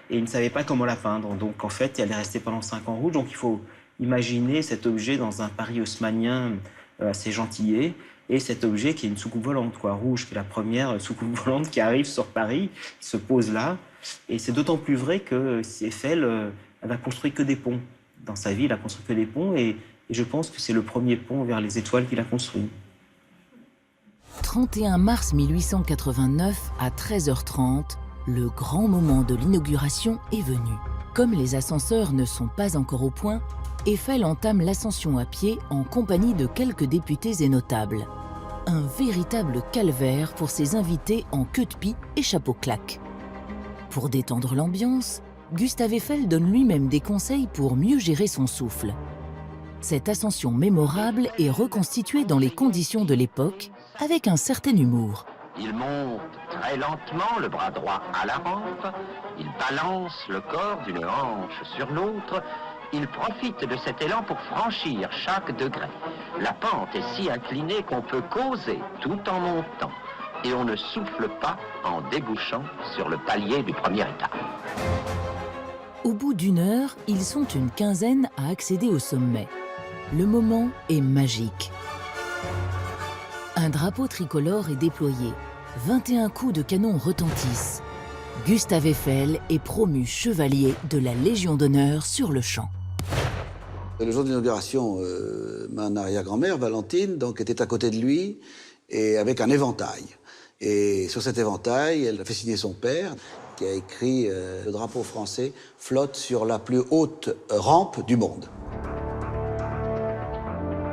et il ne savait pas comment la peindre. Donc en fait, elle est restée pendant 5 ans rouge. Donc il faut imaginer cet objet dans un Paris haussmannien assez gentillé, et cet objet qui est une soucoupe volante, rouge, qui est la première soucoupe volante qui arrive sur Paris, qui se pose là. Et c'est d'autant plus vrai que Eiffel n'a construit que des ponts. Dans sa vie, il a construit que des ponts, et je pense que c'est le premier pont vers les étoiles qu'il a construit.
31 mars 1889 à 13h30, le grand moment de l'inauguration est venu. Comme les ascenseurs ne sont pas encore au point, Eiffel entame l'ascension à pied en compagnie de quelques députés et notables. Un véritable calvaire pour ses invités en queue de pie et chapeau claque. Pour détendre l'ambiance, Gustave Eiffel donne lui-même des conseils pour mieux gérer son souffle. Cette ascension mémorable est reconstituée dans les conditions de l'époque, avec un certain humour.
Il monte très lentement, le bras droit à la rampe, il balance le corps d'une hanche sur l'autre, il profite de cet élan pour franchir chaque degré. La pente est si inclinée qu'on peut causer tout en montant, et on ne souffle pas en débouchant sur le palier du premier étage.
Au bout d'1 heure, ils sont une quinzaine à accéder au sommet. Le moment est magique. Un drapeau tricolore est déployé. 21 coups de canon retentissent. Gustave Eiffel est promu chevalier de la Légion d'honneur sur le champ.
Le jour d'inauguration, ma arrière-grand-mère, Valentine, donc, était à côté de lui, et avec un éventail. Et sur cet éventail, elle a fait signer son père, qui a écrit « Le drapeau français flotte sur la plus haute rampe du monde ».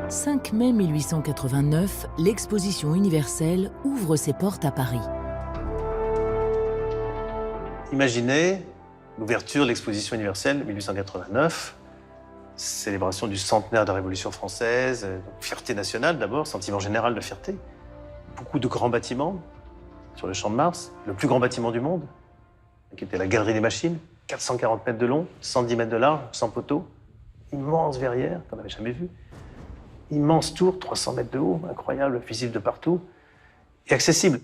5 mai 1889, l'exposition universelle ouvre ses portes à Paris.
Imaginez l'ouverture de l'exposition universelle 1889, célébration du centenaire de la Révolution française, fierté nationale d'abord, sentiment général de fierté. Beaucoup de grands bâtiments sur le Champ de Mars, le plus grand bâtiment du monde, qui était la Galerie des Machines, 440 mètres de long, 110 mètres de large, sans poteaux, immense verrière qu'on n'avait jamais vue, immense tour, 300 mètres de haut, incroyable, visible de partout, et accessible.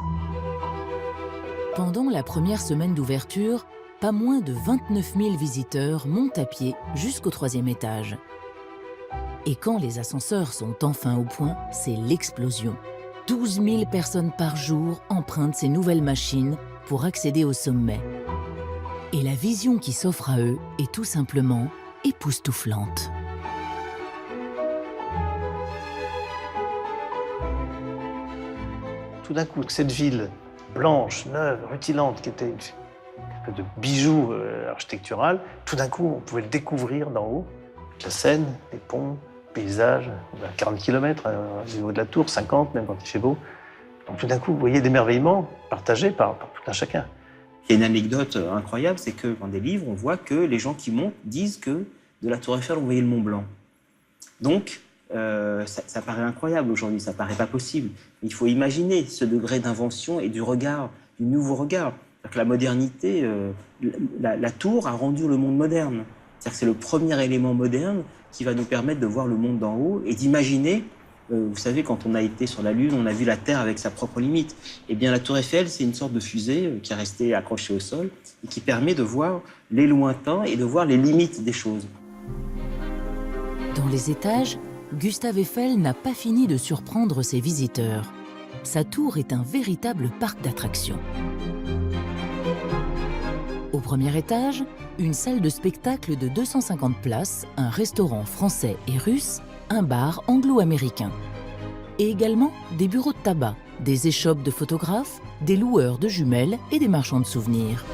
Pendant la première semaine d'ouverture, pas moins de 29 000 visiteurs montent à pied jusqu'au 3e étage. Et quand les ascenseurs sont enfin au point, c'est l'explosion. 12 000 personnes par jour empruntent ces nouvelles machines pour accéder au sommet. Et la vision qui s'offre à eux est tout simplement époustouflante.
Tout d'un coup, cette ville blanche, neuve, rutilante, qui était une espèce de bijou architectural, tout d'un coup, on pouvait le découvrir d'en haut. La Seine, les ponts, paysages, à 40 km au niveau de la tour, 50 même quand il fait beau. Donc tout d'un coup, vous voyez d'émerveillement partagé par tout un chacun.
Il y a une anecdote incroyable, c'est que dans des livres, on voit que les gens qui montent disent que de la Tour Eiffel, on voyait le Mont Blanc. Donc, ça paraît incroyable aujourd'hui, ça paraît pas possible. Il faut imaginer ce degré d'invention et du regard, du nouveau regard. La modernité, la tour a rendu le monde moderne. C'est-à-dire que c'est le premier élément moderne qui va nous permettre de voir le monde d'en haut et d'imaginer, vous savez, quand on a été sur la Lune, on a vu la Terre avec sa propre limite. Eh bien, la Tour Eiffel, c'est une sorte de fusée qui est restée accrochée au sol et qui permet de voir les lointains et de voir les limites des choses.
Dans les étages, Gustave Eiffel n'a pas fini de surprendre ses visiteurs. Sa tour est un véritable parc d'attractions. Au premier étage, une salle de spectacle de 250 places, un restaurant français et russe, un bar anglo-américain. Et également des bureaux de tabac, des échoppes de photographes, des loueurs de jumelles et des marchands de souvenirs.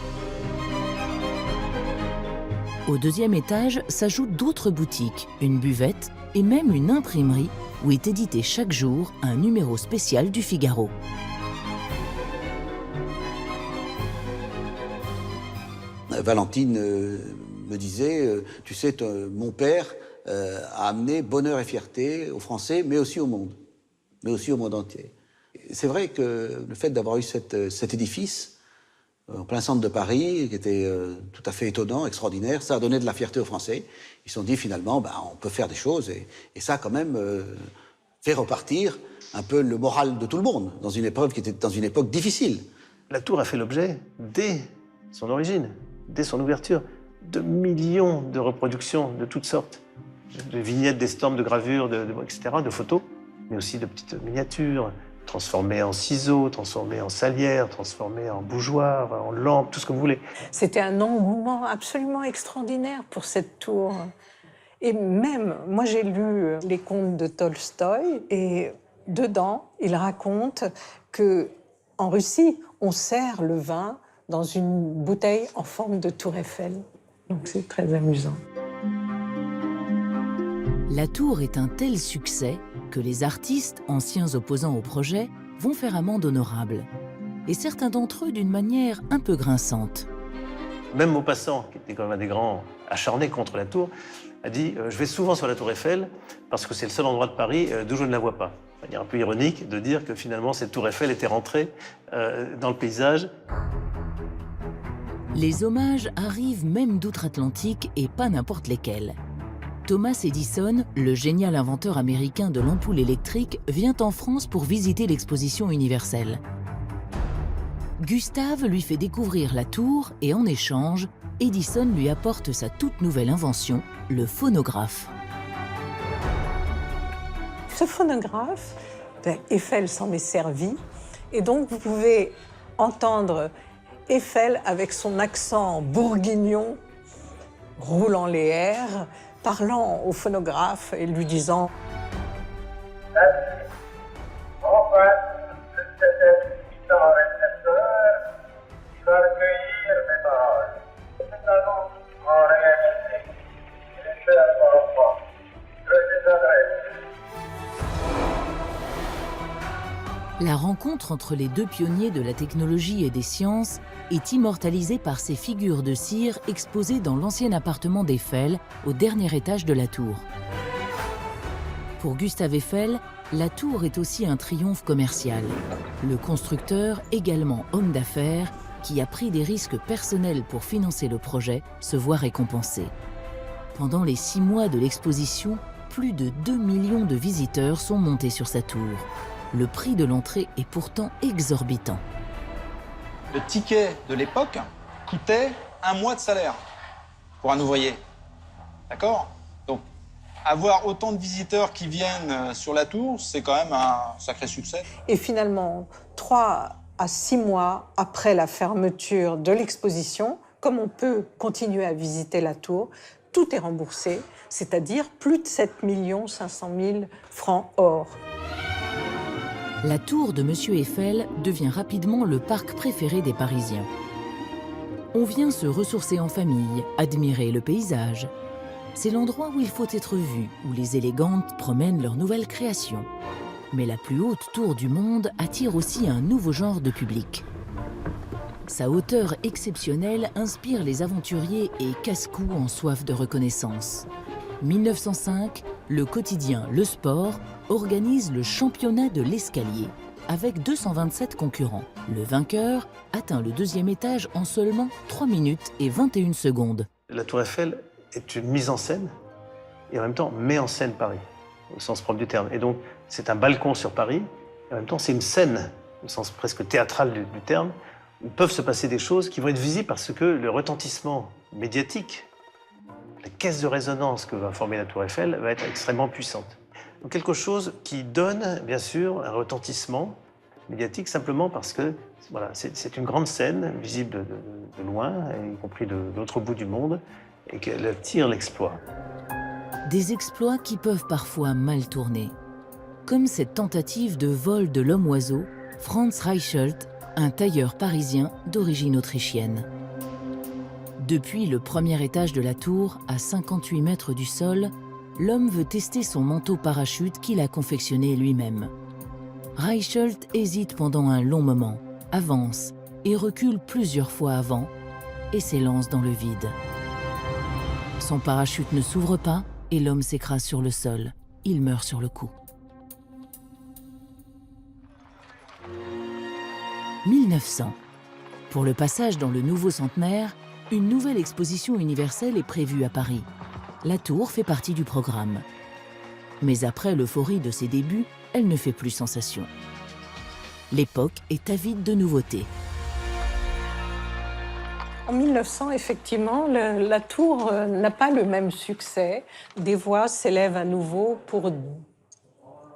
Au deuxième étage s'ajoutent d'autres boutiques, une buvette et même une imprimerie où est édité chaque jour un numéro spécial du Figaro.
Valentine me disait, tu sais, mon père a amené bonheur et fierté aux Français, mais aussi au monde entier. C'est vrai que le fait d'avoir eu cet édifice en plein centre de Paris, qui était tout à fait étonnant, extraordinaire, ça a donné de la fierté aux Français. Ils se sont dit finalement, on peut faire des choses, et ça quand même fait repartir un peu le moral de tout le monde, dans une épreuve qui était dans une époque difficile.
La tour a fait l'objet, dès son origine, dès son ouverture, de millions de reproductions de toutes sortes, de vignettes, d'estampes, de gravures, etc., de photos, mais aussi de petites miniatures, transformées en ciseaux, transformées en salières, transformées en bougeoirs, en lampes, tout ce que vous voulez.
C'était un engouement absolument extraordinaire pour cette tour. Et même, moi j'ai lu les contes de Tolstoï, et dedans, il raconte qu'en Russie, on sert le vin dans une bouteille en forme de tour Eiffel. Donc c'est très amusant.
La tour est un tel succès que les artistes, anciens opposants au projet, vont faire amende honorable. Et certains d'entre eux d'une manière un peu grinçante.
Même Maupassant, qui était quand même un des grands acharnés contre la tour, a dit « Je vais souvent sur la tour Eiffel parce que c'est le seul endroit de Paris d'où je ne la vois pas ». De manière un peu ironique de dire que finalement cette tour Eiffel était rentrée dans le paysage.
Les hommages arrivent même d'outre-Atlantique et pas n'importe lesquels. Thomas Edison, le génial inventeur américain de l'ampoule électrique, vient en France pour visiter l'exposition universelle. Gustave lui fait découvrir la tour et en échange, Edison lui apporte sa toute nouvelle invention, le phonographe.
Ce phonographe, Eiffel s'en est servi, et donc vous pouvez entendre Eiffel, avec son accent bourguignon, roulant les airs, parlant au phonographe et lui disant
« Enfin, cet puissant récepteur qui va recueillir mes paroles. C'est un nom en réalité. Il est fait à moi. Je les adresse. »
La rencontre entre les deux pionniers de la technologie et des sciences est immortalisée par ces figures de cire exposées dans l'ancien appartement d'Eiffel, au dernier étage de la tour. Pour Gustave Eiffel, la tour est aussi un triomphe commercial. Le constructeur, également homme d'affaires, qui a pris des risques personnels pour financer le projet, se voit récompensé. Pendant les 6 mois de l'exposition, plus de 2 millions de visiteurs sont montés sur sa tour. Le prix de l'entrée est pourtant exorbitant.
Le ticket de l'époque coûtait 1 mois de salaire pour un ouvrier. D'accord? Donc, avoir autant de visiteurs qui viennent sur la tour, c'est quand même un sacré succès.
Et finalement, 3 à 6 mois après la fermeture de l'exposition, comme on peut continuer à visiter la tour, tout est remboursé, c'est-à-dire plus de 7 500 000 francs or.
La tour de Monsieur Eiffel devient rapidement le parc préféré des Parisiens. On vient se ressourcer en famille, admirer le paysage. C'est l'endroit où il faut être vu, où les élégantes promènent leurs nouvelles créations. Mais la plus haute tour du monde attire aussi un nouveau genre de public. Sa hauteur exceptionnelle inspire les aventuriers et casse-cou en soif de reconnaissance. 1905, le quotidien Le Sport organise le championnat de l'escalier avec 227 concurrents. Le vainqueur atteint le 2e étage en seulement 3 minutes et 21 secondes.
La Tour Eiffel est une mise en scène et en même temps met en scène Paris, au sens propre du terme. Et donc, c'est un balcon sur Paris et en même temps, c'est une scène, au sens presque théâtral du terme, où peuvent se passer des choses qui vont être visibles parce que le retentissement médiatique, la caisse de résonance que va former la Tour Eiffel va être extrêmement puissante. Donc quelque chose qui donne, bien sûr, un retentissement médiatique simplement parce que voilà, c'est une grande scène visible de loin, y compris de l'autre bout du monde, et qu'elle attire l'exploit.
Des exploits qui peuvent parfois mal tourner. Comme cette tentative de vol de l'homme-oiseau, Franz Reichelt, un tailleur parisien d'origine autrichienne. Depuis le premier étage de la tour, à 58 mètres du sol, l'homme veut tester son manteau parachute qu'il a confectionné lui-même. Reichelt hésite pendant un long moment, avance et recule plusieurs fois avant et s'élance dans le vide. Son parachute ne s'ouvre pas et l'homme s'écrase sur le sol. Il meurt sur le coup. 1900. Pour le passage dans le nouveau centenaire, une nouvelle exposition universelle est prévue à Paris. La tour fait partie du programme. Mais après l'euphorie de ses débuts, elle ne fait plus sensation. L'époque est avide de nouveautés.
En 1900, effectivement, la tour n'a pas le même succès. Des voix s'élèvent à nouveau pour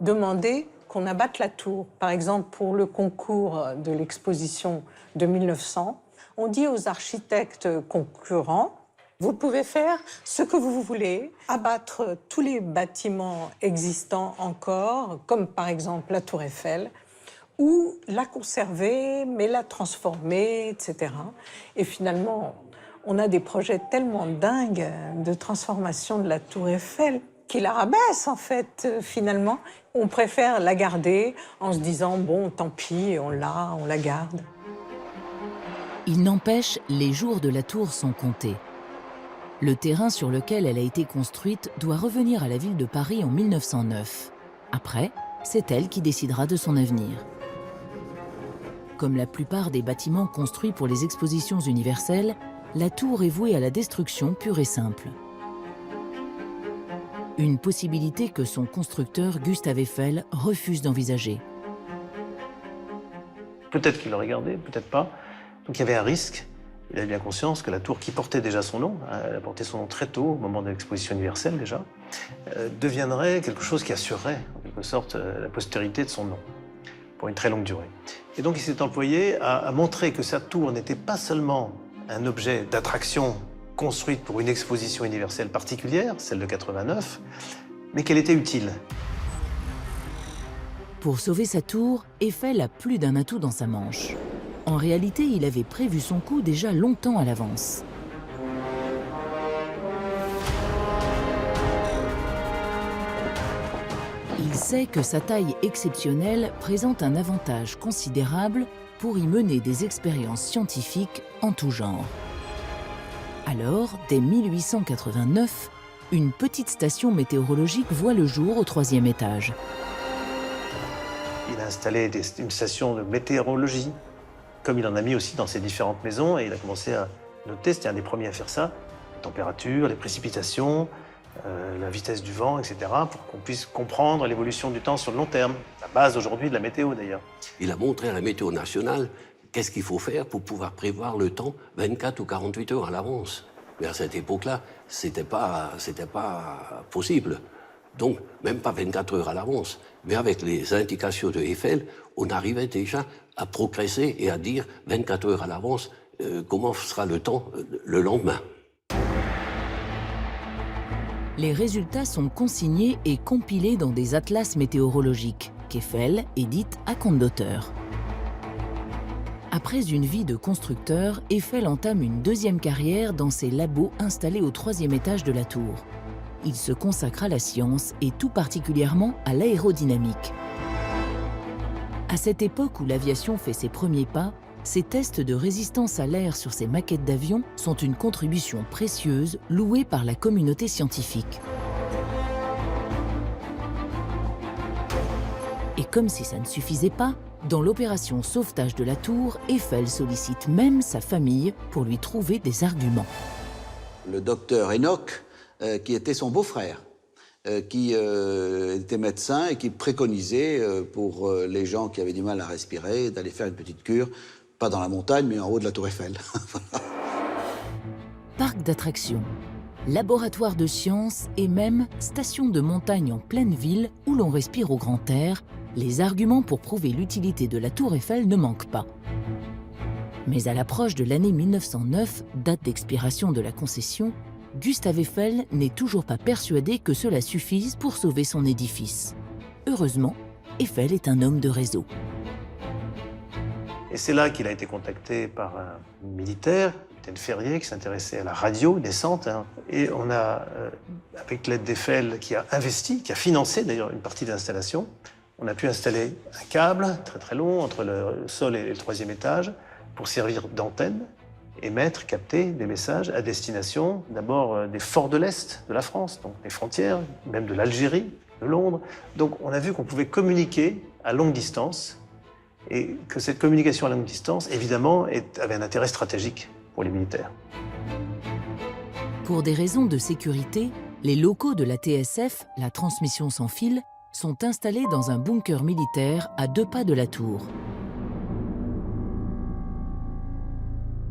demander qu'on abatte la tour. Par exemple, pour le concours de l'exposition de 1900, on dit aux architectes concurrents « Vous pouvez faire ce que vous voulez, abattre tous les bâtiments existants encore, comme par exemple la Tour Eiffel, ou la conserver, mais la transformer, etc. » Et finalement, on a des projets tellement dingues de transformation de la Tour Eiffel qui la rabaisse, en fait, finalement. On préfère la garder en se disant « Bon, tant pis, on la garde ».
Il n'empêche, les jours de la tour sont comptés. Le terrain sur lequel elle a été construite doit revenir à la ville de Paris en 1909. Après, c'est elle qui décidera de son avenir. Comme la plupart des bâtiments construits pour les expositions universelles, la tour est vouée à la destruction pure et simple. Une possibilité que son constructeur, Gustave Eiffel, refuse d'envisager.
Peut-être qu'il l'aurait gardé, peut-être pas. Donc il y avait un risque. Il a bien conscience que la tour qui portait déjà son nom, elle a porté son nom très tôt, au moment de l'exposition universelle déjà, deviendrait quelque chose qui assurerait, en quelque sorte, la postérité de son nom, pour une très longue durée. Et donc il s'est employé à montrer que sa tour n'était pas seulement un objet d'attraction construite pour une exposition universelle particulière, celle de 89, mais qu'elle était utile.
Pour sauver sa tour, Eiffel a plus d'un atout dans sa manche. En réalité, il avait prévu son coup déjà longtemps à l'avance. Il sait que sa taille exceptionnelle présente un avantage considérable pour y mener des expériences scientifiques en tout genre. Alors, dès 1889, une petite station météorologique voit le jour au 3e étage.
Il a installé une station de météorologie, comme il en a mis aussi dans ses différentes maisons, et il a commencé à noter, c'était un des premiers à faire ça, la température, les précipitations, la vitesse du vent, etc., pour qu'on puisse comprendre l'évolution du temps sur le long terme. La base aujourd'hui de la météo, d'ailleurs.
Il a montré à la météo nationale qu'est-ce qu'il faut faire pour pouvoir prévoir le temps 24 ou 48 heures à l'avance. Mais à cette époque-là, c'était pas possible. Donc, même pas 24 heures à l'avance. Mais avec les indications de Eiffel, on arrivait déjà à progresser et à dire 24 heures à l'avance comment sera le temps le lendemain.
Les résultats sont consignés et compilés dans des atlas météorologiques qu'Eiffel édite à compte d'auteur. Après une vie de constructeur, Eiffel entame une deuxième carrière dans ses labos installés au 3e étage de la tour. Il se consacre à la science et tout particulièrement à l'aérodynamique. À cette époque où l'aviation fait ses premiers pas, ces tests de résistance à l'air sur ses maquettes d'avions sont une contribution précieuse louée par la communauté scientifique. Et comme si ça ne suffisait pas, dans l'opération sauvetage de la tour, Eiffel sollicite même sa famille pour lui trouver des arguments.
Le docteur Enoch, qui était son beau-frère, qui était médecin et qui préconisait pour les gens qui avaient du mal à respirer d'aller faire une petite cure, pas dans la montagne, mais en haut de la tour Eiffel.
Parc d'attractions, laboratoire de sciences et même station de montagne en pleine ville où l'on respire au grand air, les arguments pour prouver l'utilité de la tour Eiffel ne manquent pas. Mais à l'approche de l'année 1909, date d'expiration de la concession, Gustave Eiffel n'est toujours pas persuadé que cela suffise pour sauver son édifice. Heureusement, Eiffel est un homme de réseau.
Et c'est là qu'il a été contacté par un militaire, capitaine Ferrier, qui s'intéressait à la radio naissante. Et on a, avec l'aide d'Eiffel, qui a investi, qui a financé d'ailleurs une partie de l'installation, on a pu installer un câble très très long entre le sol et le 3e étage pour servir d'antenne, émettre, capter des messages à destination d'abord des forts de l'Est de la France, donc des frontières, même de l'Algérie, de Londres. Donc on a vu qu'on pouvait communiquer à longue distance et que cette communication à longue distance, évidemment, avait un intérêt stratégique pour les militaires.
Pour des raisons de sécurité, les locaux de la TSF, la transmission sans fil, sont installés dans un bunker militaire à 2 pas de la tour.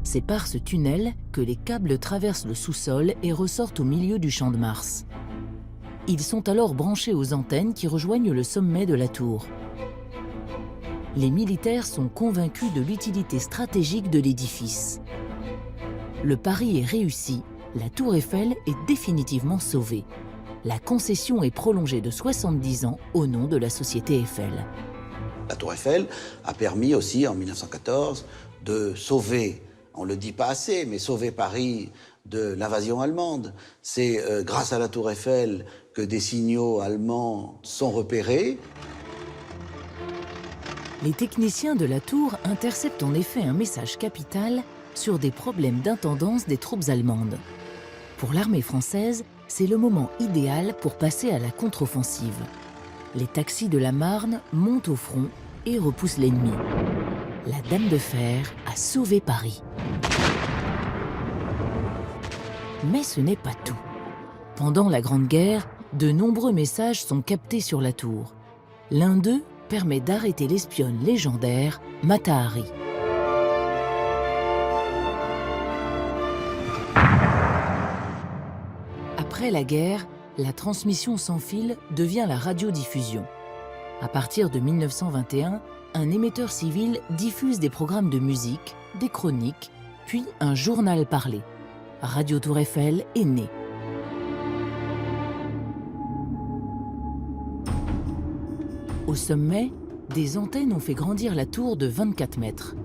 C'est par ce tunnel que les câbles traversent le sous-sol et ressortent au milieu du Champ de Mars. Ils sont alors branchés aux antennes qui rejoignent le sommet de la tour. Les militaires sont convaincus de l'utilité stratégique de l'édifice. Le pari est réussi, la tour Eiffel est définitivement sauvée. La concession est prolongée de 70 ans au nom de la société Eiffel.
La tour Eiffel a permis aussi, en 1914, de sauver, on ne le dit pas assez, mais sauver Paris de l'invasion allemande. C'est grâce à la tour Eiffel que des signaux allemands sont repérés.
Les techniciens de la tour interceptent en effet un message capital sur des problèmes d'intendance des troupes allemandes. Pour l'armée française, c'est le moment idéal pour passer à la contre-offensive. Les taxis de la Marne montent au front et repoussent l'ennemi. La Dame de Fer a sauvé Paris. Mais ce n'est pas tout. Pendant la Grande Guerre, de nombreux messages sont captés sur la tour. L'un d'eux permet d'arrêter l'espionne légendaire Mata Hari. Après la guerre, la transmission sans fil devient la radiodiffusion. À partir de 1921, un émetteur civil diffuse des programmes de musique, des chroniques, puis un journal parlé. Radio Tour Eiffel est né. Au sommet, des antennes ont fait grandir la tour de 24 mètres.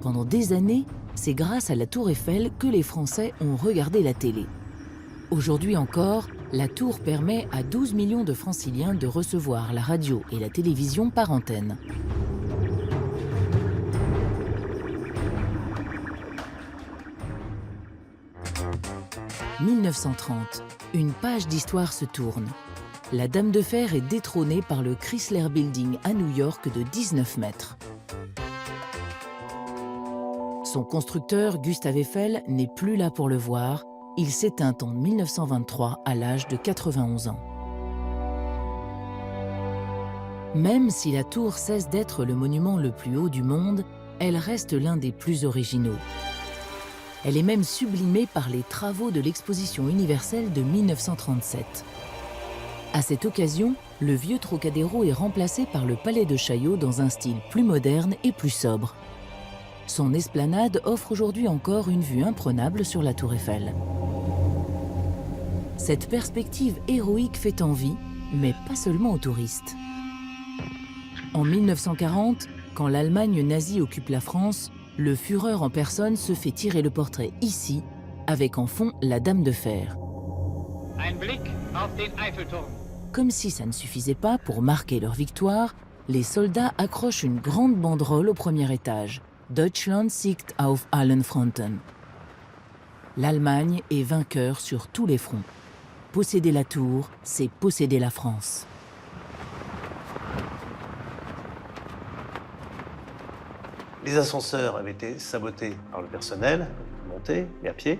Pendant des années, c'est grâce à la Tour Eiffel que les Français ont regardé la télé. Aujourd'hui encore, la tour permet à 12 millions de Franciliens de recevoir la radio et la télévision par antenne. « 1930, une page d'histoire se tourne. La Dame de Fer est détrônée par le Chrysler Building à New York de 19 mètres. Son constructeur, Gustave Eiffel, n'est plus là pour le voir. Il s'éteint en 1923 à l'âge de 91 ans. Même si la tour cesse d'être le monument le plus haut du monde, elle reste l'un des plus originaux. Elle est même sublimée par les travaux de l'exposition universelle de 1937. À cette occasion, le vieux Trocadéro est remplacé par le Palais de Chaillot dans un style plus moderne et plus sobre. Son esplanade offre aujourd'hui encore une vue imprenable sur la Tour Eiffel. Cette perspective héroïque fait envie, mais pas seulement aux touristes. En 1940, quand l'Allemagne nazie occupe la France, le Führer en personne se fait tirer le portrait ici, avec en fond la Dame de Fer.
Ein Blick auf den Eiffelturm.
Comme si ça ne suffisait pas pour marquer leur victoire, les soldats accrochent une grande banderole au premier étage. Deutschland siegt auf allen Fronten. L'Allemagne est vainqueur sur tous les fronts. Posséder la tour, c'est posséder la France.
Les ascenseurs avaient été sabotés par le personnel, montés et à pied,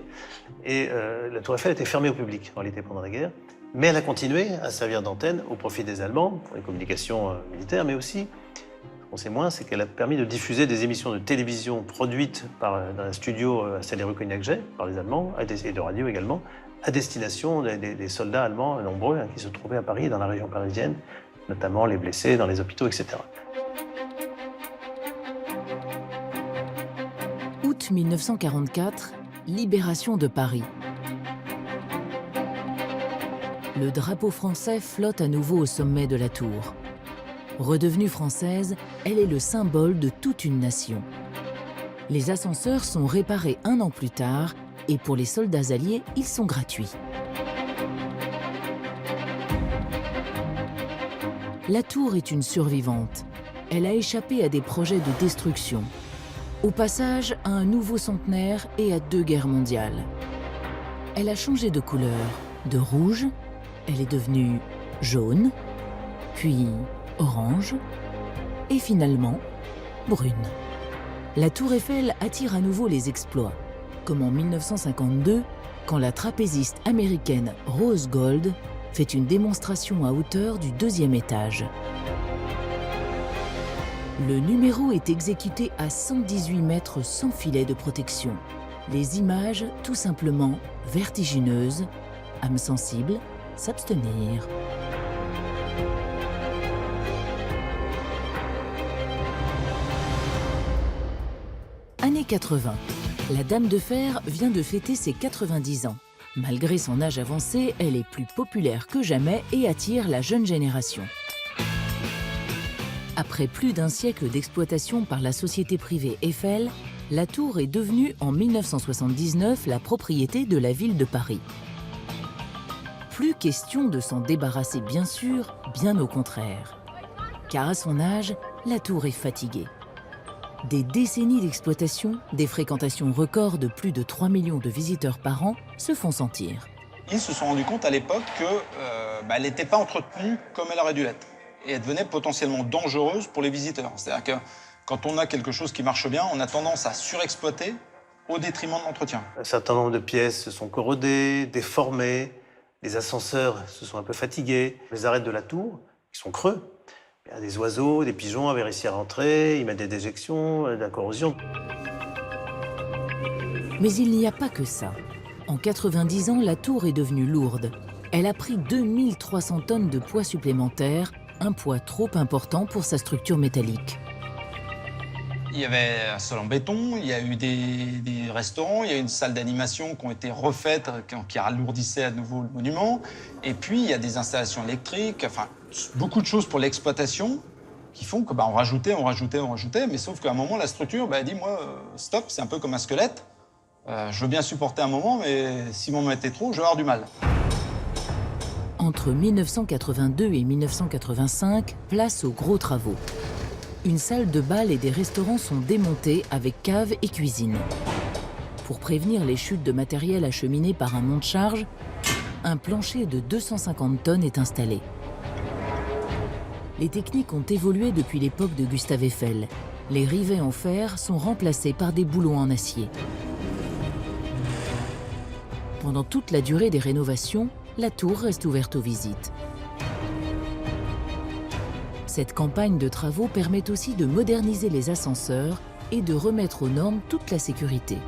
et la Tour Eiffel était fermée au public, en réalité, pendant la guerre. Mais elle a continué à servir d'antenne au profit des Allemands, pour les communications militaires, mais aussi, ce qu'on sait moins, c'est qu'elle a permis de diffuser des émissions de télévision produites dans un studio à Salé-rue Cognac-Jay, par les Allemands, et de radio également, à destination des soldats allemands nombreux qui se trouvaient à Paris et dans la région parisienne, notamment les blessés dans les hôpitaux, etc.
Août 1944, libération de Paris. Le drapeau français flotte à nouveau au sommet de la tour. Redevenue française, elle est le symbole de toute une nation. Les ascenseurs sont réparés un an plus tard et pour les soldats alliés, ils sont gratuits. La tour est une survivante. Elle a échappé à des projets de destruction. Au passage, à un nouveau centenaire et à 2 guerres mondiales. Elle a changé de couleur, de rouge. Elle est devenue jaune, puis orange, et finalement brune. La Tour Eiffel attire à nouveau les exploits, comme en 1952, quand la trapéziste américaine Rose Gold fait une démonstration à hauteur du 2e étage. Le numéro est exécuté à 118 mètres sans filet de protection. Les images, tout simplement vertigineuses, âme sensible, s'abstenir. Années 80. La Dame de Fer vient de fêter ses 90 ans. Malgré son âge avancé, elle est plus populaire que jamais et attire la jeune génération. Après plus d'1 siècle d'exploitation par la société privée Eiffel, la tour est devenue en 1979 la propriété de la ville de Paris. Plus question de s'en débarrasser bien sûr, bien au contraire. Car à son âge, la tour est fatiguée. Des décennies d'exploitation, des fréquentations records de plus de 3 millions de visiteurs par an se font sentir.
Ils se sont rendus compte à l'époque qu'elle n'était pas entretenue comme elle aurait dû l'être. Et elle devenait potentiellement dangereuse pour les visiteurs. C'est-à-dire que quand on a quelque chose qui marche bien, on a tendance à surexploiter au détriment de l'entretien.
Un certain nombre de pièces se sont corrodées, déformées, les ascenseurs se sont un peu fatigués. Les arêtes de la tour, qui sont creux, des oiseaux, des pigeons avaient réussi à rentrer, ils mettent des déjections, de la corrosion.
Mais il n'y a pas que ça. En 90 ans, la tour est devenue lourde. Elle a pris 2300 tonnes de poids supplémentaires, un poids trop important pour sa structure métallique.
Il y avait un sol en béton, il y a eu des restaurants, il y a eu une salle d'animation qui ont été refaites, qui alourdissaient à nouveau le monument. Et puis, il y a des installations électriques, enfin, beaucoup de choses pour l'exploitation qui font que on rajoutait, mais sauf qu'à un moment, la structure a dit, moi, stop, c'est un peu comme un squelette. Je veux bien supporter un moment, mais si vous m'en mettez trop, je vais avoir du mal.
Entre 1982 et 1985, place aux gros travaux. Une salle de bal et des restaurants sont démontés avec cave et cuisine. Pour prévenir les chutes de matériel acheminé par un monte-charge, un plancher de 250 tonnes est installé. Les techniques ont évolué depuis l'époque de Gustave Eiffel. Les rivets en fer sont remplacés par des boulons en acier. Pendant toute la durée des rénovations, la tour reste ouverte aux visites. Cette campagne de travaux permet aussi de moderniser les ascenseurs et de remettre aux normes toute la sécurité.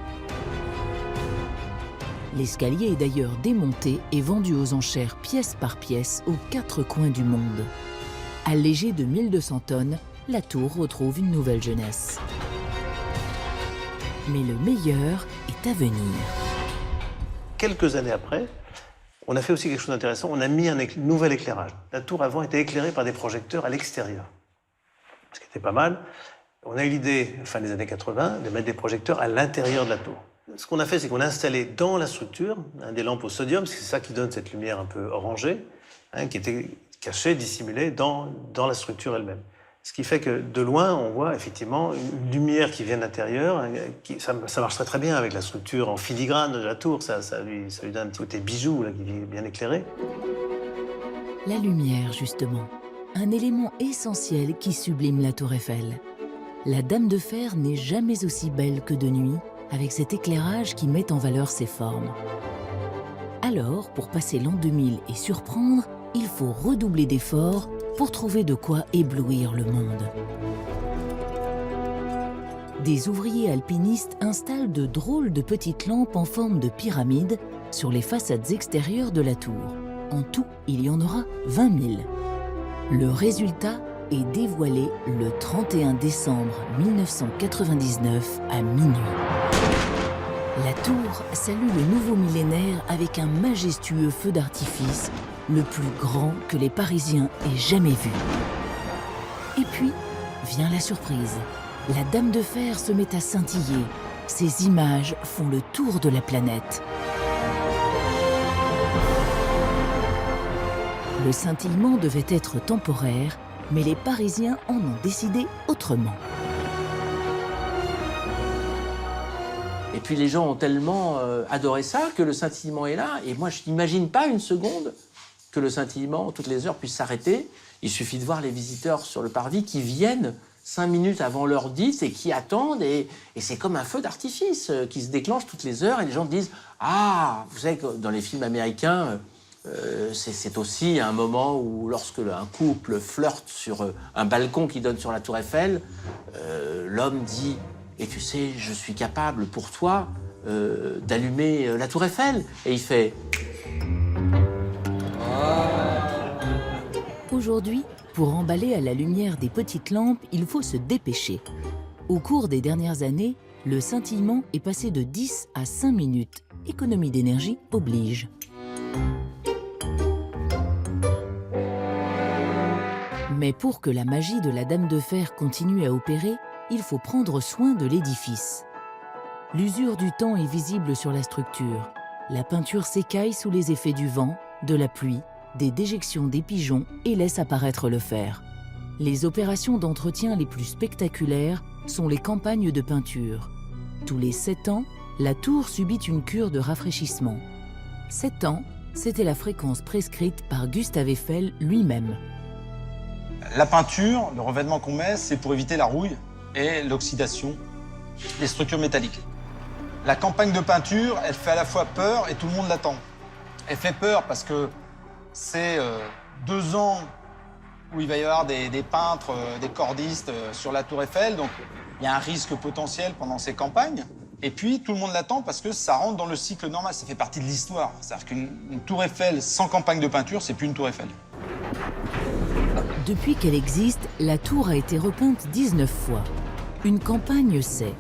L'escalier est d'ailleurs démonté et vendu aux enchères pièce par pièce aux 4 coins du monde. Allégée de 1200 tonnes, la tour retrouve une nouvelle jeunesse. Mais le meilleur est à venir.
Quelques années après, on a fait aussi quelque chose d'intéressant, on a mis un nouvel éclairage. La tour avant était éclairée par des projecteurs à l'extérieur, ce qui était pas mal. On a eu l'idée, fin des années 80, de mettre des projecteurs à l'intérieur de la tour. Ce qu'on a fait, c'est qu'on a installé dans la structure des lampes au sodium, c'est ça qui donne cette lumière un peu orangée, qui était cachée, dissimulée dans la structure elle-même. Ce qui fait que de loin, on voit effectivement une lumière qui vient de l'intérieur. Ça marcherait très bien avec la structure en filigrane de la tour. Ça lui donne un petit côté bijou là, qui est bien éclairé.
La lumière, justement. Un élément essentiel qui sublime la tour Eiffel. La Dame de Fer n'est jamais aussi belle que de nuit, avec cet éclairage qui met en valeur ses formes. Alors, pour passer l'an 2000 et surprendre, il faut redoubler d'efforts pour trouver de quoi éblouir le monde. Des ouvriers alpinistes installent de drôles de petites lampes en forme de pyramide sur les façades extérieures de la tour. En tout, il y en aura 20 000. Le résultat est dévoilé le 31 décembre 1999 à minuit. La tour salue le nouveau millénaire avec un majestueux feu d'artifice, le plus grand que les Parisiens aient jamais vu. Et puis, vient la surprise. La Dame de Fer se met à scintiller. Ces images font le tour de la planète. Le scintillement devait être temporaire, mais les Parisiens en ont décidé autrement.
Et puis les gens ont tellement adoré ça que le scintillement est là. Et moi, je n'imagine pas une seconde que le scintillement, toutes les heures, puisse s'arrêter. Il suffit de voir les visiteurs sur le parvis qui viennent 5 minutes avant l'heure dite et qui attendent. Et c'est comme un feu d'artifice qui se déclenche toutes les heures. Et les gens disent « Ah, vous savez que dans les films américains, c'est aussi un moment où lorsque un couple flirte sur un balcon qui donne sur la tour Eiffel, l'homme dit « Et tu sais, je suis capable pour toi d'allumer la tour Eiffel. » Et il fait...
Aujourd'hui, pour emballer à la lumière des petites lampes, il faut se dépêcher. Au cours des dernières années, le scintillement est passé de 10 à 5 minutes. Économie d'énergie oblige. Mais pour que la magie de la Dame de Fer continue à opérer, il faut prendre soin de l'édifice. L'usure du temps est visible sur la structure. La peinture s'écaille sous les effets du vent, de la pluie, des déjections des pigeons et laisse apparaître le fer. Les opérations d'entretien les plus spectaculaires sont les campagnes de peinture. Tous les 7 ans, la tour subit une cure de rafraîchissement. 7 ans, c'était la fréquence prescrite par Gustave Eiffel lui-même.
La peinture, le revêtement qu'on met, c'est pour éviter la rouille et l'oxydation des structures métalliques. La campagne de peinture, elle fait à la fois peur et tout le monde l'attend. Elle fait peur parce que c'est 2 ans où il va y avoir des peintres, des cordistes sur la tour Eiffel, donc il y a un risque potentiel pendant ces campagnes. Et puis, tout le monde l'attend parce que ça rentre dans le cycle normal, ça fait partie de l'histoire. C'est-à-dire qu'une tour Eiffel sans campagne de peinture, c'est plus une tour Eiffel.
Depuis qu'elle existe, la tour a été repeinte 19 fois. Une campagne, c'est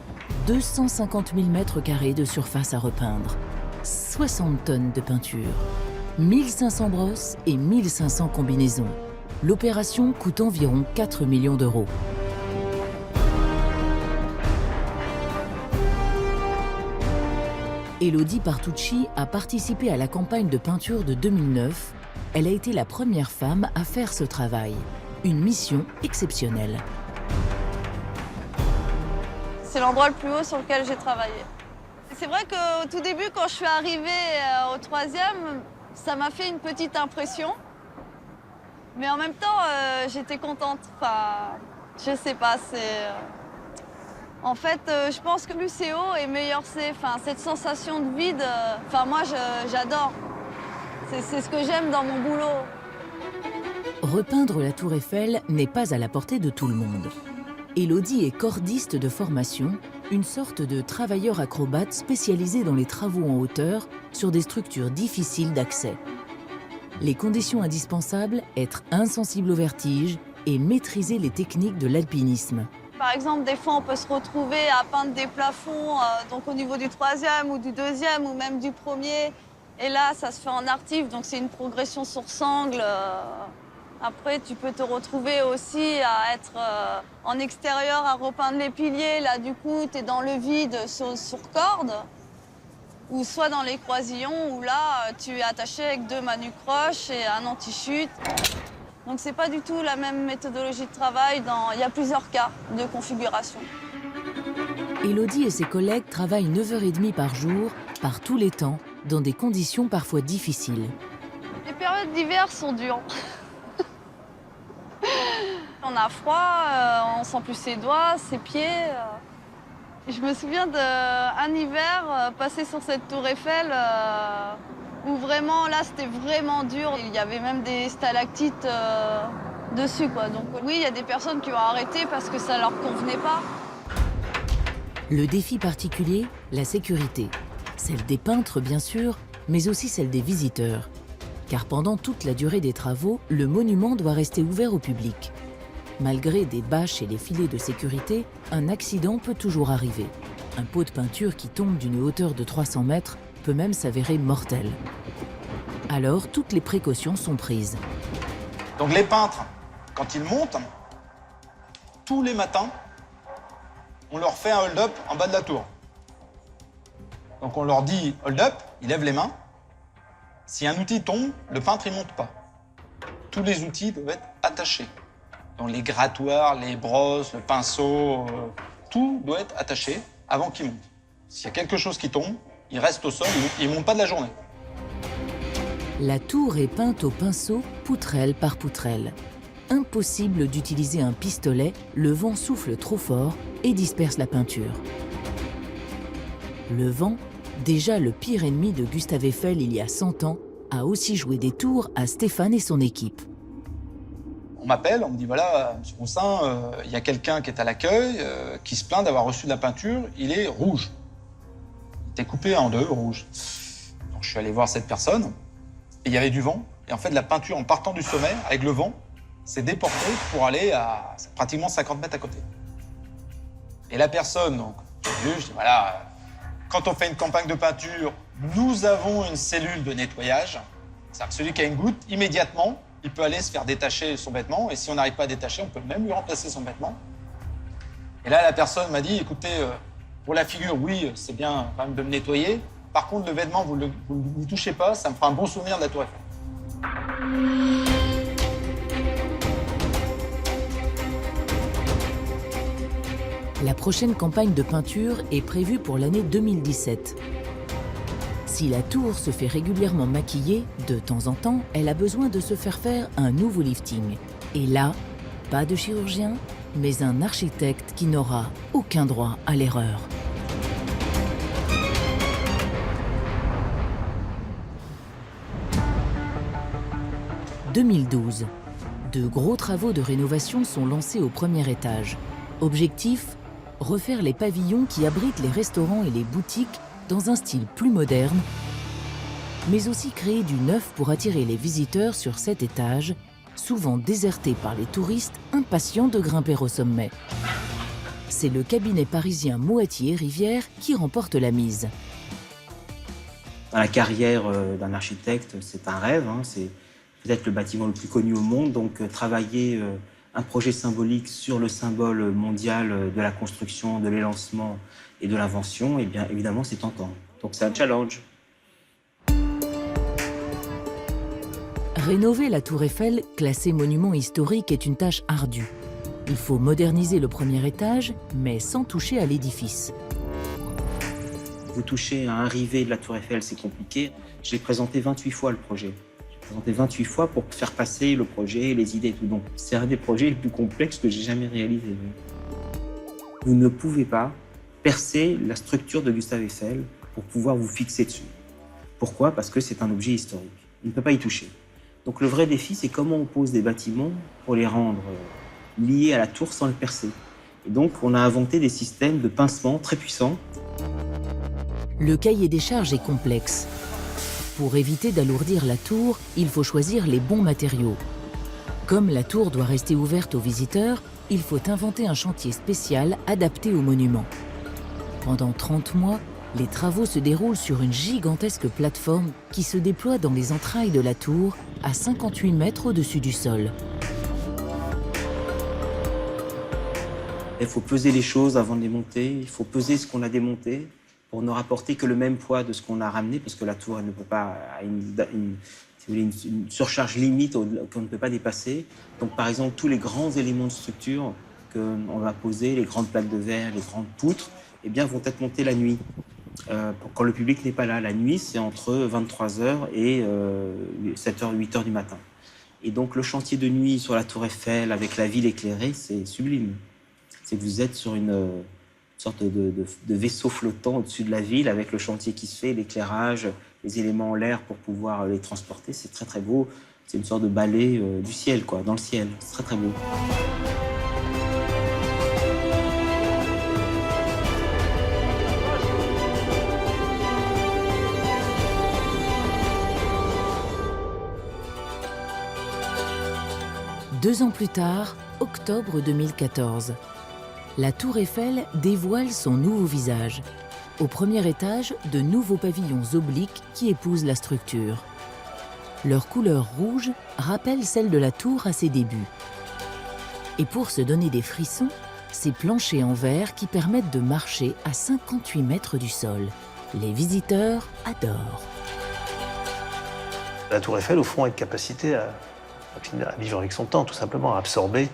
250 000 mètres carrés de surface à repeindre, 60 tonnes de peinture, 1500 brosses et 1500 combinaisons. L'opération coûte environ 4 millions d'euros. Elodie Partucci a participé à la campagne de peinture de 2009. Elle a été la première femme à faire ce travail. Une mission exceptionnelle.
C'est l'endroit le plus haut sur lequel j'ai travaillé. C'est vrai qu'au tout début, quand je suis arrivée au 3e, ça m'a fait une petite impression. Mais en même temps, j'étais contente. Enfin, je sais pas, c'est... En fait, je pense que plus c'est haut et meilleur c'est. Enfin, cette sensation de vide, enfin, moi, j'adore. C'est ce que j'aime dans mon boulot.
Repeindre la Tour Eiffel n'est pas à la portée de tout le monde. Elodie est cordiste de formation, une sorte de travailleur acrobate spécialisé dans les travaux en hauteur sur des structures difficiles d'accès. Les conditions indispensables, être insensible au vertige et maîtriser les techniques de l'alpinisme.
Par exemple, des fois, on peut se retrouver à peindre des plafonds donc au niveau du 3e ou du 2e ou même du 1er. Et là, ça se fait en artif, donc c'est une progression sur sangle. Après, tu peux te retrouver aussi à être en extérieur, à repeindre les piliers. Là, du coup, tu es dans le vide sur corde. Ou soit dans les croisillons, où là, tu es attaché avec 2 manucroches et un anti-chute. Donc, c'est pas du tout la même méthodologie de travail. Il y a plusieurs cas de configuration.
Elodie et ses collègues travaillent 9h30 par jour, par tous les temps, dans des conditions parfois difficiles.
Les périodes d'hiver sont dures. On a froid, on sent plus ses doigts, ses pieds. Je me souviens d'un hiver passé sur cette tour Eiffel où vraiment, là, c'était vraiment dur. Il y avait même des stalactites dessus, quoi. Donc oui, il y a des personnes qui ont arrêté parce que ça leur convenait pas.
Le défi particulier, la sécurité. Celle des peintres, bien sûr, mais aussi celle des visiteurs. Car pendant toute la durée des travaux, le monument doit rester ouvert au public. Malgré des bâches et les filets de sécurité, un accident peut toujours arriver. Un pot de peinture qui tombe d'une hauteur de 300 mètres peut même s'avérer mortel. Alors, toutes les précautions sont prises.
Donc les peintres, quand ils montent, tous les matins, on leur fait un hold-up en bas de la tour. Donc on leur dit hold-up, ils lèvent les mains. Si un outil tombe, le peintre il monte pas. Tous les outils doivent être attachés. Donc les grattoirs, les brosses, le pinceau, tout doit être attaché avant qu'il monte. S'il y a quelque chose qui tombe, il reste au sol, il ne monte pas de la journée.
La tour est peinte au pinceau, poutrelle par poutrelle. Impossible d'utiliser un pistolet, le vent souffle trop fort et disperse la peinture. Le vent, déjà le pire ennemi de Gustave Eiffel il y a 100 ans, a aussi joué des tours à Stéphane et son équipe.
On m'appelle, on me dit voilà, monsieur Roussin, il y a quelqu'un qui est à l'accueil, qui se plaint d'avoir reçu de la peinture, il est rouge. Il était coupé en deux, rouge. Donc je suis allé voir cette personne, et il y avait du vent, et en fait la peinture en partant du sommet, avec le vent, s'est déportée pour aller à pratiquement 50 mètres à côté. Et la personne, donc, j'ai vu, je dis voilà, quand on fait une campagne de peinture, nous avons une cellule de nettoyage. C'est-à-dire que celui qui a une goutte, immédiatement, il peut aller se faire détacher son vêtement. Et si on n'arrive pas à détacher, on peut même lui remplacer son vêtement. Et là, la personne m'a dit, écoutez, pour la figure, oui, c'est bien quand même de me nettoyer. Par contre, le vêtement, vous ne touchez pas, ça me fera un bon souvenir de la Tour Eiffel.
La prochaine campagne de peinture est prévue pour l'année 2017. Si la tour se fait régulièrement maquiller, de temps en temps, elle a besoin de se faire faire un nouveau lifting. Et là, pas de chirurgien, mais un architecte qui n'aura aucun droit à l'erreur. « 2012. De gros travaux de rénovation sont lancés au premier étage. Objectif : refaire les pavillons qui abritent les restaurants et les boutiques dans un style plus moderne, mais aussi créer du neuf pour attirer les visiteurs sur cet étage, souvent déserté par les touristes impatients de grimper au sommet. c'est le cabinet parisien Moati et Rivière qui remporte la mise.
Dans la carrière d'un architecte, c'est un rêve, hein, c'est peut-être le bâtiment le plus connu au monde, donc travailler un projet symbolique sur le symbole mondial de la construction, de l'élancement et de l'invention, eh bien évidemment c'est tentant. Donc c'est un challenge.
Rénover la Tour Eiffel, classée monument historique, est une tâche ardue. Il faut moderniser le premier étage, mais sans toucher à l'édifice.
Vous touchez à un rivet de la Tour Eiffel, c'est compliqué. J'ai présenté 28 fois le projet. J'ai présenté 28 fois pour faire passer le projet, les idées et tout. Donc c'est un des projets les plus complexes que j'ai jamais réalisé. Vous ne pouvez pas percer la structure de Gustave Eiffel pour pouvoir vous fixer dessus. Pourquoi? Parce que c'est un objet historique. On ne peut pas y toucher. Donc le vrai défi, c'est comment on pose des bâtiments pour les rendre liés à la tour sans le percer. Et donc on a inventé des systèmes de pincement très puissants.
Le cahier des charges est complexe. Pour éviter d'alourdir la tour, il faut choisir les bons matériaux. Comme la tour doit rester ouverte aux visiteurs, il faut inventer un chantier spécial adapté au monument. Pendant 30 mois, les travaux se déroulent sur une gigantesque plateforme qui se déploie dans les entrailles de la tour, à 58 mètres au-dessus du sol.
Il faut peser les choses avant de les monter, il faut peser ce qu'on a démonté pour ne rapporter que le même poids de ce qu'on a ramené, parce que la tour elle ne peut pas avoir une surcharge limite qu'on ne peut pas dépasser. Donc par exemple, tous les grands éléments de structure qu'on va poser, les grandes plaques de verre, les grandes poutres, eh bien, vont être montés la nuit. Quand le public n'est pas là. La nuit, c'est entre 23h et 7h, 8h du matin. Et donc le chantier de nuit sur la Tour Eiffel, avec la ville éclairée, c'est sublime. C'est que vous êtes sur une sorte de vaisseau flottant au-dessus de la ville, avec le chantier qui se fait, l'éclairage, les éléments en l'air pour pouvoir les transporter. C'est très très beau. C'est une sorte de ballet du ciel, quoi, dans le ciel. C'est très très beau.
Deux ans plus tard, octobre 2014, la Tour Eiffel dévoile son nouveau visage. Au premier étage, de nouveaux pavillons obliques qui épousent la structure. Leur couleur rouge rappelle celle de la tour à ses débuts. Et pour se donner des frissons, ces planchers en verre qui permettent de marcher à 58 mètres du sol. Les visiteurs adorent.
La Tour Eiffel, au fond, a une capacité à vivre avec son temps, tout simplement, à absorber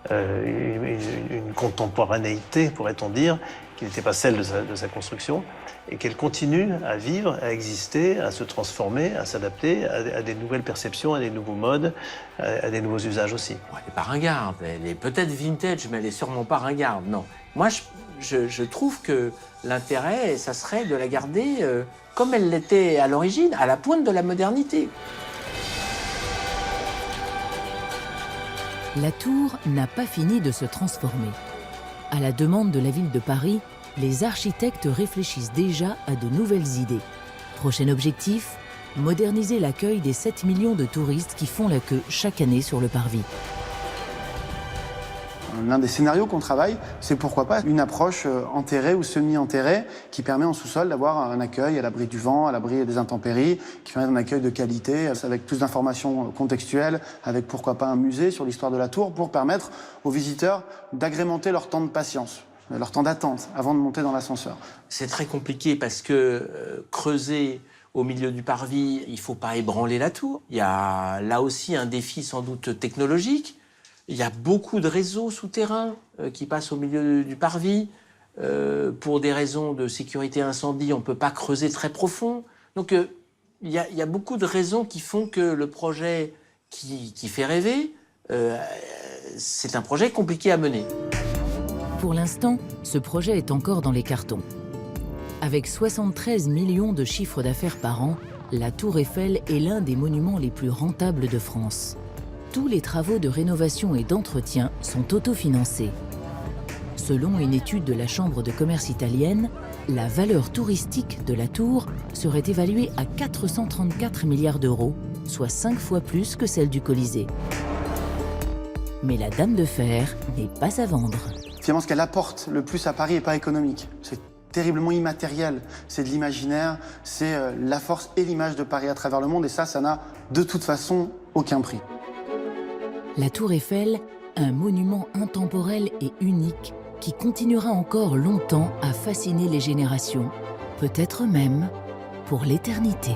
une contemporanéité, pourrait-on dire, qui n'était pas celle de sa construction, et qu'elle continue à vivre, à exister, à se transformer, à s'adapter à des nouvelles perceptions, à des nouveaux modes, à des nouveaux usages aussi.
Elle n'est pas ringarde, elle est peut-être vintage, mais elle n'est sûrement pas ringarde, non. Moi, je trouve que l'intérêt, ça serait de la garder comme elle l'était à l'origine, à la pointe de la modernité.
La tour n'a pas fini de se transformer. À la demande de la ville de Paris, les architectes réfléchissent déjà à de nouvelles idées. Prochain objectif, moderniser l'accueil des 7 millions de touristes qui font la queue chaque année sur le parvis.
L'un des scénarios qu'on travaille, c'est pourquoi pas une approche enterrée ou semi-enterrée qui permet en sous-sol d'avoir un accueil à l'abri du vent, à l'abri des intempéries, qui permet un accueil de qualité avec plus d'informations contextuelles, avec pourquoi pas un musée sur l'histoire de la tour pour permettre aux visiteurs d'agrémenter leur temps de patience, leur temps d'attente avant de monter dans l'ascenseur.
C'est très compliqué parce que creuser au milieu du parvis, il ne faut pas ébranler la tour. Il y a là aussi un défi sans doute technologique. Il y a beaucoup de réseaux souterrains qui passent au milieu du parvis. Pour des raisons de sécurité incendie, on ne peut pas creuser très profond. Donc il y a beaucoup de raisons qui font que le projet qui fait rêver, c'est un projet compliqué à mener.
Pour l'instant, ce projet est encore dans les cartons. Avec 73 millions de chiffres d'affaires par an, la Tour Eiffel est l'un des monuments les plus rentables de France. Tous les travaux de rénovation et d'entretien sont autofinancés. Selon une étude de la Chambre de commerce italienne, la valeur touristique de la tour serait évaluée à 434 milliards d'euros, soit 5 fois plus que celle du Colisée. Mais la Dame de Fer n'est pas à vendre.
Finalement, ce qu'elle apporte le plus à Paris n'est pas économique. C'est terriblement immatériel. C'est de l'imaginaire, c'est la force et l'image de Paris à travers le monde. Et ça n'a de toute façon aucun prix.
La Tour Eiffel, un monument intemporel et unique qui continuera encore longtemps à fasciner les générations, peut-être même pour l'éternité.